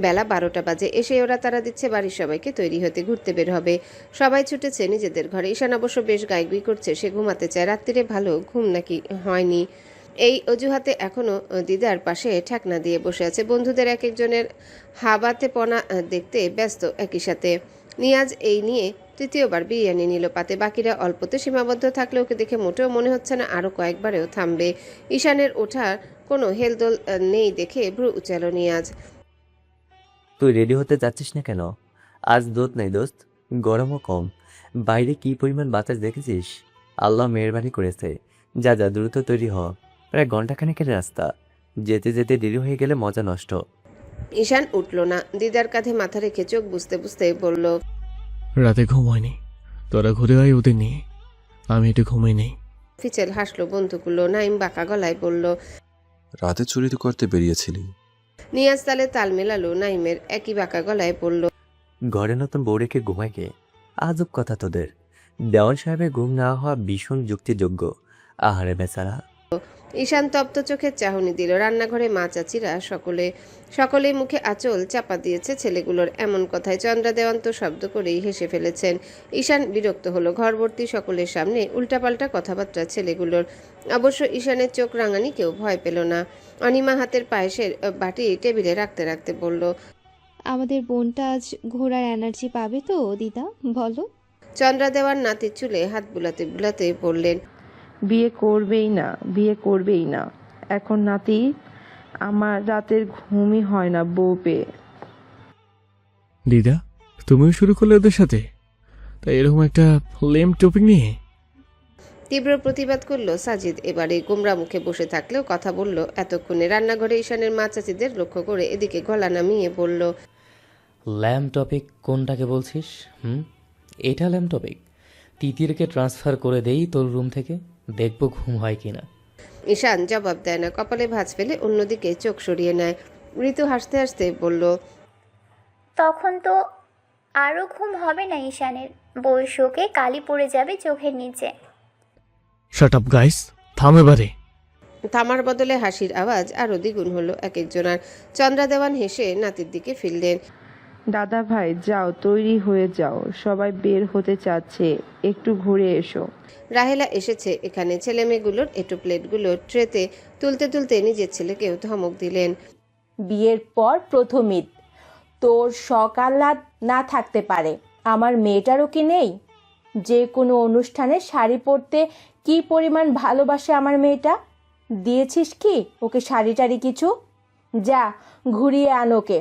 [SPEAKER 1] বেলা 12টা বাজে। এসে ওরা তারা দিচ্ছে বাড়ির সবাইকে তৈরি হতে, ঘুরতে বের হবে। সবাই ছুটেছে নিজেদের ঘরে। ঈশান অবশ্য বেশ গাইগুই করছে, সে ঘুমাতে চায়। রাত্রিরে ভালো ঘুম নাকি হয়নি, এই অজুহাতে এখনো দিদার পাশে ঠেকনা দিয়ে বসে আছে। বন্ধুদের এক একজনের হাবাতে পনা দেখতে ব্যস্ত। একই সাথে নিয়াজ এই নিয়ে তৃতীয়বার বিরিয়ানি নিল পাতে। বাকিরা অল্পতে সীমাবদ্ধ থাকলে ওকে দেখে মোটেও মনে হচ্ছে না আরও কয়েকবারেও থামবে। ঈশানের ওঠার কোনো হেলদোল নেই দেখে ভ্রু উচালো নিয়াজ।
[SPEAKER 13] তুই রেডি হতে যাচ্ছিস না কেন? আজ দুধ নেই দোস্ত, গরমও কম। বাইরে কি পরিমাণ বাতাস দেখেছিস? আল্লাহ মেহরবানি করেছে। যা যা দ্রুত তৈরি হ, প্রায় ঘন্টাখানেকের রাস্তা। যেতে যেতে দেরি হয়ে গেলে মজা নষ্ট।
[SPEAKER 1] ঈশান উঠল না, দিদার কাঁধে মাথা রেখে চোখ বুঝতে বুঝতে বলল,
[SPEAKER 2] রাতে ঘুম হয়নি, তোরা ঘুরে আয় ওদের নিয়ে, আমি একটু ঘুমাই নেই।
[SPEAKER 1] ফিচেল হাসলো বন্ধুগুলো। নাইম বাঁকা গলায় বলল,
[SPEAKER 14] রাতে চুরি তো করতে বেরিয়েছিলি।
[SPEAKER 1] নিয়াজ তালে তাল মেলালো। নাইমের একই বাঁকা গলায় বলল,
[SPEAKER 13] ঘরে নতুন বউ রেখে ঘুমায় গে? আজব কথা তোদের। দেওয়ান সাহেবের ঘুম না হওয়া ভীষণ যুক্তিযোগ্য। আহারে বেচারা।
[SPEAKER 1] ঈশান তপ্ত চোখের চাহনি দিল। রান্নাঘরে মা চাচিরা সকলেই মুখে আঁচল চাপা দিয়েছে ছেলেগুলোর এমন কথায়। চন্দ্রা দেওয়ান তো শব্দ করেই হেসে ফেলেছেন। ঈশান বিরক্ত হলো। ঘরভর্তি সকলের সামনে উল্টাপাল্টা কথাবার্তা ছেলেগুলোর। অবশ্য ঈশানের চোখ রাঙানি কেউ ভয় পেল না। অনিমা হাতের পায়েসের বাটি টেবিলে রাখতে রাখতে বলল,
[SPEAKER 12] আমাদের বোনটা আজ ঘোরার এনার্জি পাবে তো দিদা, বলো?
[SPEAKER 1] চন্দ্রা দেওয়ান নাতির চুলে হাত বুলাতে বুলাতে বললেন,
[SPEAKER 6] বিয়ে করবেই না। এখন নাতি আমার রাতের ঘুমই হয় না বউ পেয়ে।
[SPEAKER 2] দিদা, তুমিও শুরু করলে ওদের সাথে? তাই এরকম একটা লেম টপিক নিয়ে?
[SPEAKER 1] তীব্র প্রতিবাদ করলো সাজিদ। এবারে গোমরা মুখে বসে থাকলেও কথা বলল এতক্ষণে। রান্নাঘরে ঈশানের মা চাচিদের লক্ষ্য করে এদিকে গলা নামিয়ে বলল,
[SPEAKER 11] ল্যাম টপিক কোনটাকে বলছিস? এটা ল্যাম টপিক। তিতিরকে ট্রান্সফার করে দেই তোর রুম থেকে, দেখবো ঘুম হয় কিনা।
[SPEAKER 1] ঈশান জবাব দেয় না, কপালে ভাঁজ ফেলে অন্যদিকে চোখ সরিয়ে নেয়। ঋতু হাসতে হাসতে বলল,
[SPEAKER 15] তখন তো আরও ঘুম হবে না ঈশানের, বউয়ের শোকে কালি পড়ে যাবে চোখের নিচে।
[SPEAKER 2] শাট আপ গাইস, থাম এবারে।
[SPEAKER 1] থামার বদলে হাসির আওয়াজ আরো দ্বিগুণ হলো এক একজনার। চন্দ্রা দেওয়ান হেসে নাতির দিকে ফিরলেন।
[SPEAKER 6] দাদা ভাই যাও, তৈরি হয়ে যাও, সবাই বের হতে চাচ্ছে, একটু ঘুরে এসো।
[SPEAKER 1] রাহেলা এসেছে এখানে। ছেলে মেয়েগুলোর এটো প্লেটগুলো ট্রেতে তুলতে তুলতে নিজের ছেলেকেও ধমক দিলেন,
[SPEAKER 10] বিয়ের পর প্রথম ঈদ, তোর সকালাত না থাকতে পারে, আমার মেয়েটারও কি নেই? যে কোনো অনুষ্ঠানে শাড়ি পরতে কি পরিমাণ ভালোবাসে আমার মেয়েটা। দিয়েছিস কি ওকে শাড়ি টাড়ি কিছু? যা ঘুরিয়ে আন ওকে।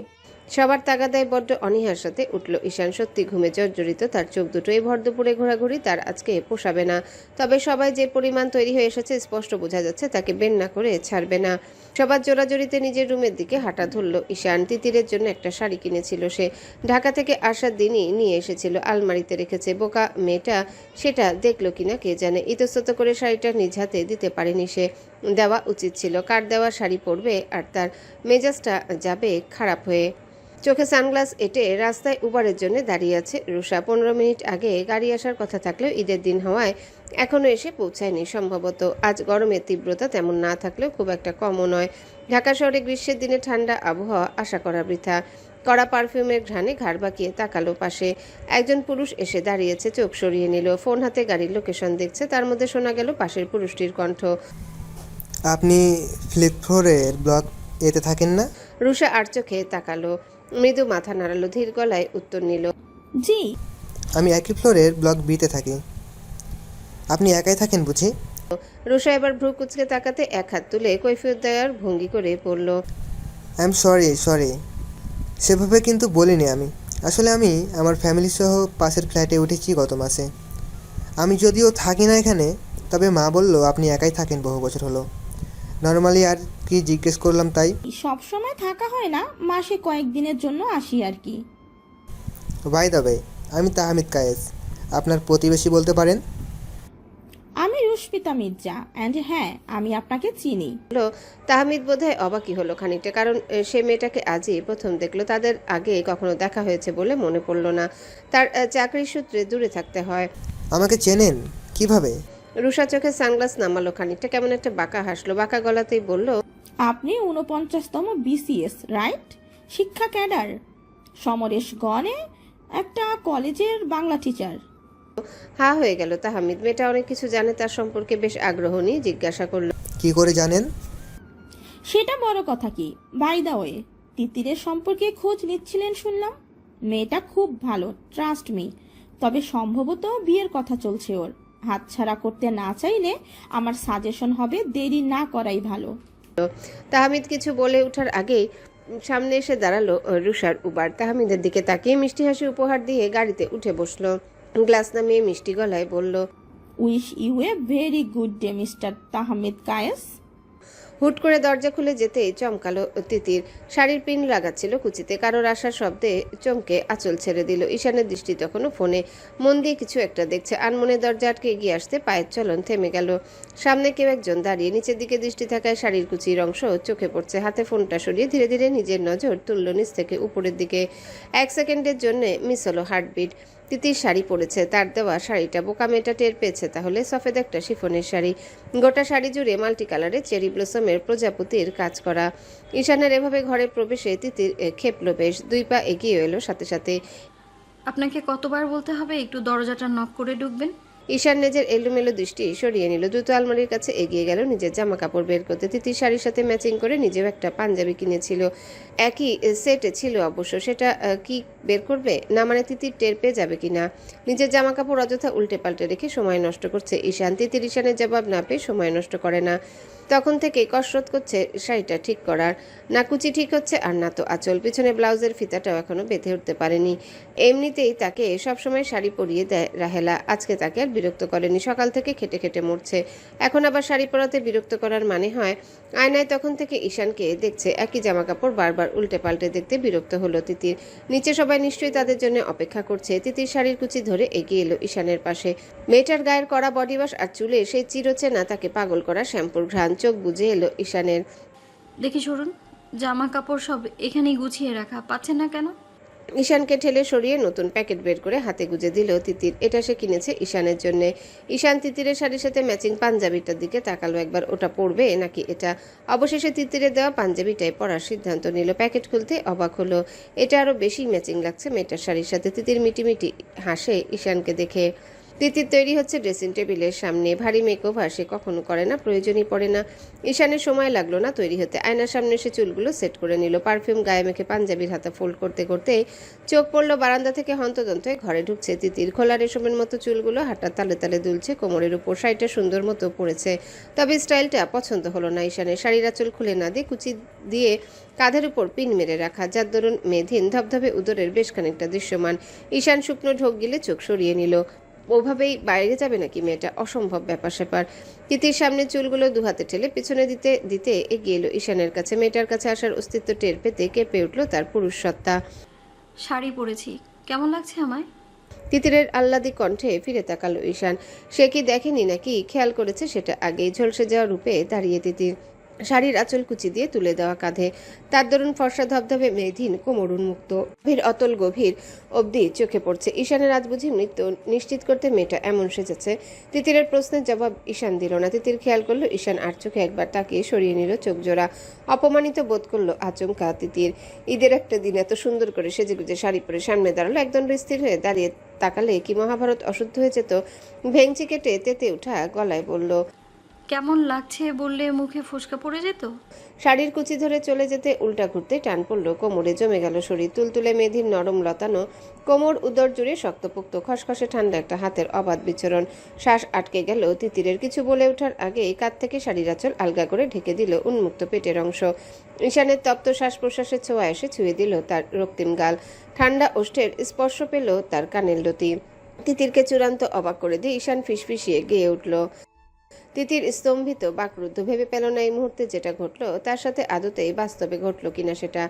[SPEAKER 1] সবার তাগাদায় বড্ড অনীহার সাথে উঠল ঈশান। সত্যি ঘুমে জর্জরিত তার চোখ দুটো। এই ভর দুপুরে ঘোরাঘুরি তার আজকে পোষাবে না। তবে সবাই যে পরিমাণ তৈরি হয়ে এসেছে স্পষ্ট বোঝা যাচ্ছে তাকে বেন না করে ছাড়বে না। সবার জোরাজোরিতে নিজের রুমের দিকে হাঁটা ধরল ঈশান। তিতিরের জন্য একটা শাড়ি কিনেছিল সে, ঢাকা থেকে আসার দিনই নিয়ে এসেছিল, আলমারিতে রেখেছে। বোকা মেয়েটা সেটা দেখলো কিনা কে জানে। ইতস্তত করে শাড়িটা নিজ হাতে দিতে পারেনি সে। দেওয়া উচিত ছিল। কার দেওয়া শাড়ি পরবে আর তার মেজাজটা যাবে খারাপ হয়ে। চোখে সানগ্লাস এঁটে রাস্তায় উবারের জন্য দাঁড়িয়ে আছে রুষা। 15 মিনিট আগে গাড়ি আসার কথা থাকলেও ঈদের দিন হওয়ায় এখনও এসে পৌঁছায়নি সম্ভবত। আজ গরমের তীব্রতা তেমন না থাকলেও খুব একটা কমও নয়। ঢাকা শহরে গ্রীষ্মের দিনে ঠান্ডা আবহাওয়া আশা করা বৃথা। কড়া পারফিউমের ঘ্রাণে ঘাড় বাঁকিয়ে তাকালো পাশে। একজন পুরুষ এসে দাঁড়িয়েছে, চোখ সরিয়ে নিল। ফোন হাতে গাড়ির লোকেশন দেখছে। তার মধ্যে শোনা গেল পাশের পুরুষটির কণ্ঠ,
[SPEAKER 16] আপনি ফ্লিপ ফ্লোরের ব্লক এতে থাকেন না?
[SPEAKER 1] রুষা আর চোখে তাকালো, মৃদু মাথা নাড়ালো, ধীর গলায় উত্তর নিল,
[SPEAKER 16] জি। আমি একই ফ্লোরের ব্লক বিতে থাকি। আপনি একাই থাকেন বুঝি?
[SPEAKER 1] রুষা এবার ভ্রু কুচকে তাকাতে এক হাত তুলে কৈফিয়ত দেওয়ার ভঙ্গি করে পড়ল,
[SPEAKER 16] আই এম সরি সেভাবে কিন্তু বলিনি আমি। আসলে আমি আমার ফ্যামিলি সহ পাশের ফ্ল্যাটে উঠেছি গত মাসে। আমি যদিও থাকি না এখানে, তবে মা বলল আপনি একাই থাকেন বহু বছর হলো। নর্মালি আর কি জিজ্ঞেস করলাম তাই।
[SPEAKER 17] সব সময় থাকা হয় না, মাসে কয়েকদিনের জন্য আসি আর কি।
[SPEAKER 16] বাই দ্য ওয়ে, আমি তাহমিদ কায়েস, আপনার প্রতিবেশী বলতে পারেন।
[SPEAKER 17] আমি রুশমিতা মির্জা, অ্যান্ড হ্যাঁ, আমি আপনাকে চিনি।
[SPEAKER 1] তাহমিদ বোধহয় অবাকই হলো খানিকটা, কারণ সে মেয়েটাকে আজই প্রথম দেখলো। তাদের আগে কখনো দেখা হয়েছে বলে মনে পড়ল না। তার চাকরির সূত্রে দূরে থাকতে হয়।
[SPEAKER 16] আমাকে চেনেন কিভাবে?
[SPEAKER 1] রুষা চোখে সানগ্লাস নামালো খানিকটা, কেমন একটা বাঁকা হাসলো, বাঁকা গলাতেই বলল,
[SPEAKER 17] আপনি 49তম BCS রাইট? শিক্ষা ক্যাডার, সমরেশগণে একটা কলেজের বাংলা টিচার।
[SPEAKER 1] হা হয়ে গেল তাহমিদ। মেয়েটা অনেক কিছু জানে তার সম্পর্কে, বেশ আগ্রহ নিয়ে জিজ্ঞাসা করলো,
[SPEAKER 16] কি করে জানেন?
[SPEAKER 17] সেটা বড় কথা কি, বাই দা ওয়ে, তিতিরের সম্পর্কে খোঁজ নিচ্ছিলেন শুনলাম। মেয়েটা খুব ভালো, ট্রাস্ট মি। তবে সম্ভবত বিয়ের কথা চলছে ওর। হাতছাড়া করতে না চাইলে আমার সাজেশন হবে দেরি না করাই ভালো।
[SPEAKER 1] তাহমিদ কিছু বলে ওঠার আগেই সামনে এসে দাঁড়ালো রুষার উবার। তাহমিদের দিকে তাকিয়ে মিষ্টি হাসি উপহার দিয়ে গাড়িতে উঠে বসলো। গ্লাস নামিয়ে মিষ্টি গলায় বলল,
[SPEAKER 17] wish you a very good day mister Tahmid Kayes.
[SPEAKER 1] হুট করে দরজা খুলে যেতেই চমকালো তিতির। শাড়ির পিন লাগাচ্ছিল কুচিতে, কারোর আসার শব্দে চমকে আঁচল ছেড়ে দিল। ঈশানের দৃষ্টি তখনও ফোনে, মন দিয়ে কিছু একটা দেখছে। আনমনে দরজা আটকে এগিয়ে আসতে পায়ের চলন থেমে গেল। সামনে কেউ একজন দাঁড়িয়ে, নিচের দিকে দৃষ্টি থাকায় শাড়ির কুচির অংশ চোখে পড়ছে। হাতে ফোনটা সরিয়ে ধীরে ধীরে নিজের নজর তুলল নিচ থেকে উপরের দিকে। 1 সেকেন্ডের জন্য মিস হলো হার্টবিট। তিতির শাড়ি পরেছে, তার দেওয়া শাড়িটা। বোকা মেয়েটা টের পেয়েছে তাহলে। সফেদ একটা শিফনের শাড়ি, গোটা শাড়ি জুড়ে মাল্টি কালারের চেরি ব্লসমের প্রজাপতির কাজ করা। ঈশানের এভাবে ঘরে প্রবেশে তিতির খেপলো বেশ। 2 পা এগিয়ে এলো সাথে সাথে।
[SPEAKER 3] আপনাকে কতবার বলতে হবে একটু দরজাটা নক করে ঢুকবেন?
[SPEAKER 1] ঈশান নিজের এলোমেলো দৃষ্টি সরিয়ে নিল। দ্রুত আলমারির কাছে এগিয়ে গেল নিজের জামা কাপড় বের করতে। তিতির শাড়ির সাথে ম্যাচিং করে নিজেও একটা পাঞ্জাবি কিনেছিল, একই সেটে ছিল অবশ্য। সেটা কি বের করবে না, মানে তিতির টের পেয়ে যাবে কিনা। নিজের জামা কাপড় অযথা উল্টে পাল্টে রেখে সময় নষ্ট করছে ঈশান। তিতির ঈশানের জবাব না পেয়ে সময় নষ্ট করে না। তখন থেকে কসরত করছে শাড়িটা ঠিক করার। না কুচি ঠিক হচ্ছে আর না তো আঁচল। পিছনে ব্লাউজের ফিতাটাও এখনো বেঁধে উঠতে পারেনি। এমনিতেই তাকে সবসময় শাড়ি পরিয়ে দেয় রাহেলা। আজকে তাকে আর বিরক্ত করেনি। সকাল থেকে খেটে খেটে মরছে, এখন আবার শাড়ি পরাতে বিরক্ত করার মানে হয়? আয়নায় তখন থেকে ঈশানকে দেখছে, একই জামা কাপড় বারবার উল্টে পাল্টে দেখতে বিরক্ত হলো তিতির। নিচে সবাই নিশ্চয়ই তাদের জন্য অপেক্ষা করছে। তিতির শাড়ির কুচি ধরে এগিয়ে এলো ঈশানের পাশে। মেয়েটার গায়ের কড়া বডি ওয়াশ আর চুলে সেই চিরচেনা তাকে পাগল করা শ্যাম্পুর ঘ্রাণ। চোখ বুঝে এলো ঈশানের।
[SPEAKER 3] দেখি সরুন, জামা কাপড় সব এখানেই গুছিয়ে রাখা, পাচ্ছেন না কেন?
[SPEAKER 1] ঈশানকে ঠেলে সরিয়ে নতুন প্যাকেট বের করে হাতে গুজে দিল তিতির। এটা সে কিনেছে ঈশানের জন্য। ঈশান তিতিরের শাড়ির সাথে ম্যাচিং পাঞ্জাবিটার দিকে তাকালো একবার, ওটা পরবে নাকি এটা। অবশেষে তিতিরের দেওয়া পাঞ্জাবিটাই পরার সিদ্ধান্ত নিল। প্যাকেট খুলতে অবাক হলো, এটা আরো বেশি ম্যাচিং লাগছে মেয়েটার শাড়ির সাথে। তিতির মিটিমিটি হাসে ঈশানকে দেখে। তিতির তৈরি হচ্ছে ড্রেসিং টেবিলের সামনে। ভারী মেকওভার সে কখনো করে না, প্রয়োজনই পড়ে না। ঈশানের সময় লাগলো না তৈরি হতে। আয়নার সামনে এসে চুলগুলো সেট করে নিল। পারফিউম গায়ে মেখে পাঞ্জাবির হাতা ফোল্ড করতে করতে চোখ পড়লো বারান্দা থেকে হন্তদন্ত হয়ে ঘরে ঢুকছে তিতির। খোলা রেশমের মতো চুলগুলো হাঁটার তালে তালে দুলছে কোমরের উপর। শাড়িটা সুন্দর মতো পড়েছে, তবে স্টাইলটা পছন্দ হলো না ঈশানের। শাড়ির আঁচল খুলে না দিয়ে কুচি দিয়ে কাঁধের উপর পিন মেরে রাখা, যার দরুন মেধিন ধবধবে উদরের বেশ খানিকটা দৃশ্যমান। ঈশান শুকনো ঢোক গিলে চোখ সরিয়ে নিল। ওভাবেই বাইরে যাবে নাকি মেয়েটা? অসম্ভব ব্যাপার স্যাপার। তিতির সামনে চুলগুলো দুহাতে ঠেলে পিছনে দিতে দিতে এগিয়ে এলো ঈশানের কাছে। মেয়েটার কাছে আসার অস্তিত্ব টের পেতে কেঁপে উঠল তার পুরুষ সত্তা।
[SPEAKER 3] শাড়ি পরেছি, কেমন লাগছে আমায়?
[SPEAKER 1] তিতিরের আহ্লাদি কণ্ঠে ফিরে তাকালো ঈশান। সে কি দেখেনি নাকি খেয়াল করেছে সেটা আগেই। ঝলসে যাওয়া রূপে দাঁড়িয়ে তিতির, শাড়ির আঁচল কুচি দিয়ে তুলে দেওয়া কাঁধে। তার দরুন ফর্সা ধবধবে মেধিন কোমর উন্মুক্ত, অতল গভীর অবধি চোখে পড়ছে। ঈশানের আজ বুঝি মৃত্যু নিশ্চিত করতে মেয়েটা এমন সেজেছে। তিতিরের প্রশ্নের জবাব ঈশান দিল না। তিতির খেয়াল করলো ঈশান আর চোখে একবার তাকিয়ে সরিয়ে নিল চোখ জোড়া। অপমানিত বোধ করলো আচমকা তিতির। ঈদের একটা দিন এত সুন্দর করে সেজেগুজে শাড়ি পরে সামনে দাঁড়ালো। একদম স্থির হয়ে দাঁড়িয়ে তাকালে কি মহাভারত অশুদ্ধ হয়েছে তো? ভেংচি কেটে তেতে উঠা গলায় বলল,
[SPEAKER 3] কেমন লাগছে বললে মুখে ফোসকা পড়ে যেত।
[SPEAKER 1] শাড়ির কুচি ধরে চলে যেতে উল্টা ঘুরতে টান পড়ল কোমরে, জমে গেল শরীর। তুলতুলে মেধির নরম লতানো কোমর, উদর জুড়ে শক্তপোক্ত খসখসে ঠান্ডা একটা হাতের অবাধ বিচরণ। শ্বাস আটকে গেল তিতিরের। কিছু বলে ওঠার আগেই কাঁধ থেকে শাড়ির আঁচল আলগা করে ঢেকে দিল উন্মুক্ত পেটের অংশ। ঈশানের তপ্ত শ্বাস প্রশ্বাসের ছোঁয়া এসে ছুঁয়ে দিল তার রক্তিম গাল। ঠান্ডা ওষ্ঠের স্পর্শ পেল তার কানের লতি। তিতিরকে চূড়ান্ত অবাক করে দিয়ে ঈশান ফিসফিসিয়ে গেয়ে উঠল। তিতির স্তম্ভিত, বাকরুদ্ধ, ভেবে পেল না এই মুহূর্তে যেটা ঘটলো তার সাথে আদতেই বাস্তবে ঘটলো কিনা সেটা,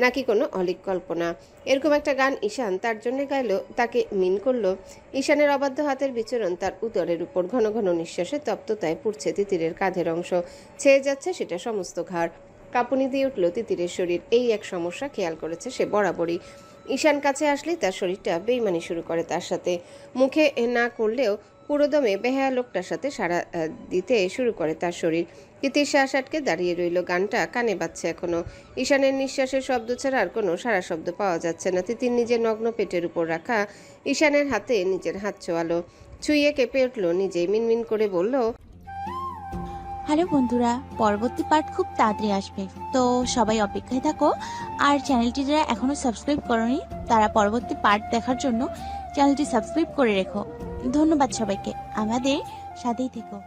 [SPEAKER 1] নাকি কোনো অলিক কল্পনা। এরকম একটা গান ঈশান তার জন্য গাইলো, তাকে মিন করলো। ঈশানের অবাধ্য হাতের বিচরণ তার উদরের উপর, ঘন ঘন নিঃশ্বাসে তপ্ততায় পুড়ছে তিতিরের কাঁধের অংশ, ছেয়ে যাচ্ছে সেটা সমস্ত ঘাড়। কাঁপুনি দিয়ে উঠল তিতিরের শরীর। এই এক সমস্যা খেয়াল করেছে সে বরাবরই। ঈশান কাছে আসলেই তার শরীরটা বেইমানি শুরু করে তার সাথে। মুখে না করলেও পুরোদমে বেহায়া লোকটার সাথে সাড়া দিতে শুরু করে তার শরীর। তিতির শ্বাস আটকে দাঁড়িয়ে রইল। গানটা কানে বাজছে এখনো। ঈশানের নিঃশ্বাসের শব্দ ছাড়া আর কোনো সারা শব্দ পাওয়া যাচ্ছে না। তিতির নিজের নগ্ন পেটের উপর রাখা ঈশানের হাতে নিজের হাত ছোঁয়ালো, ছুঁয়ে কেঁপে উঠল নিজেই। মিনমিন করে বলল,
[SPEAKER 18] হ্যালো বন্ধুরা, পরবর্তী পার্ট খুব তাড়াতাড়ি আসবে, তো সবাই অপেক্ষায় থাকো। আর চ্যানেলটি যারা এখনো সাবস্ক্রাইব করোনি তারা পরবর্তী পার্ট দেখার জন্য চ্যানেলটি সাবস্ক্রাইব করে রেখো। ধন্যবাদ সবাইকে, আমাদের সাথেই থেকো।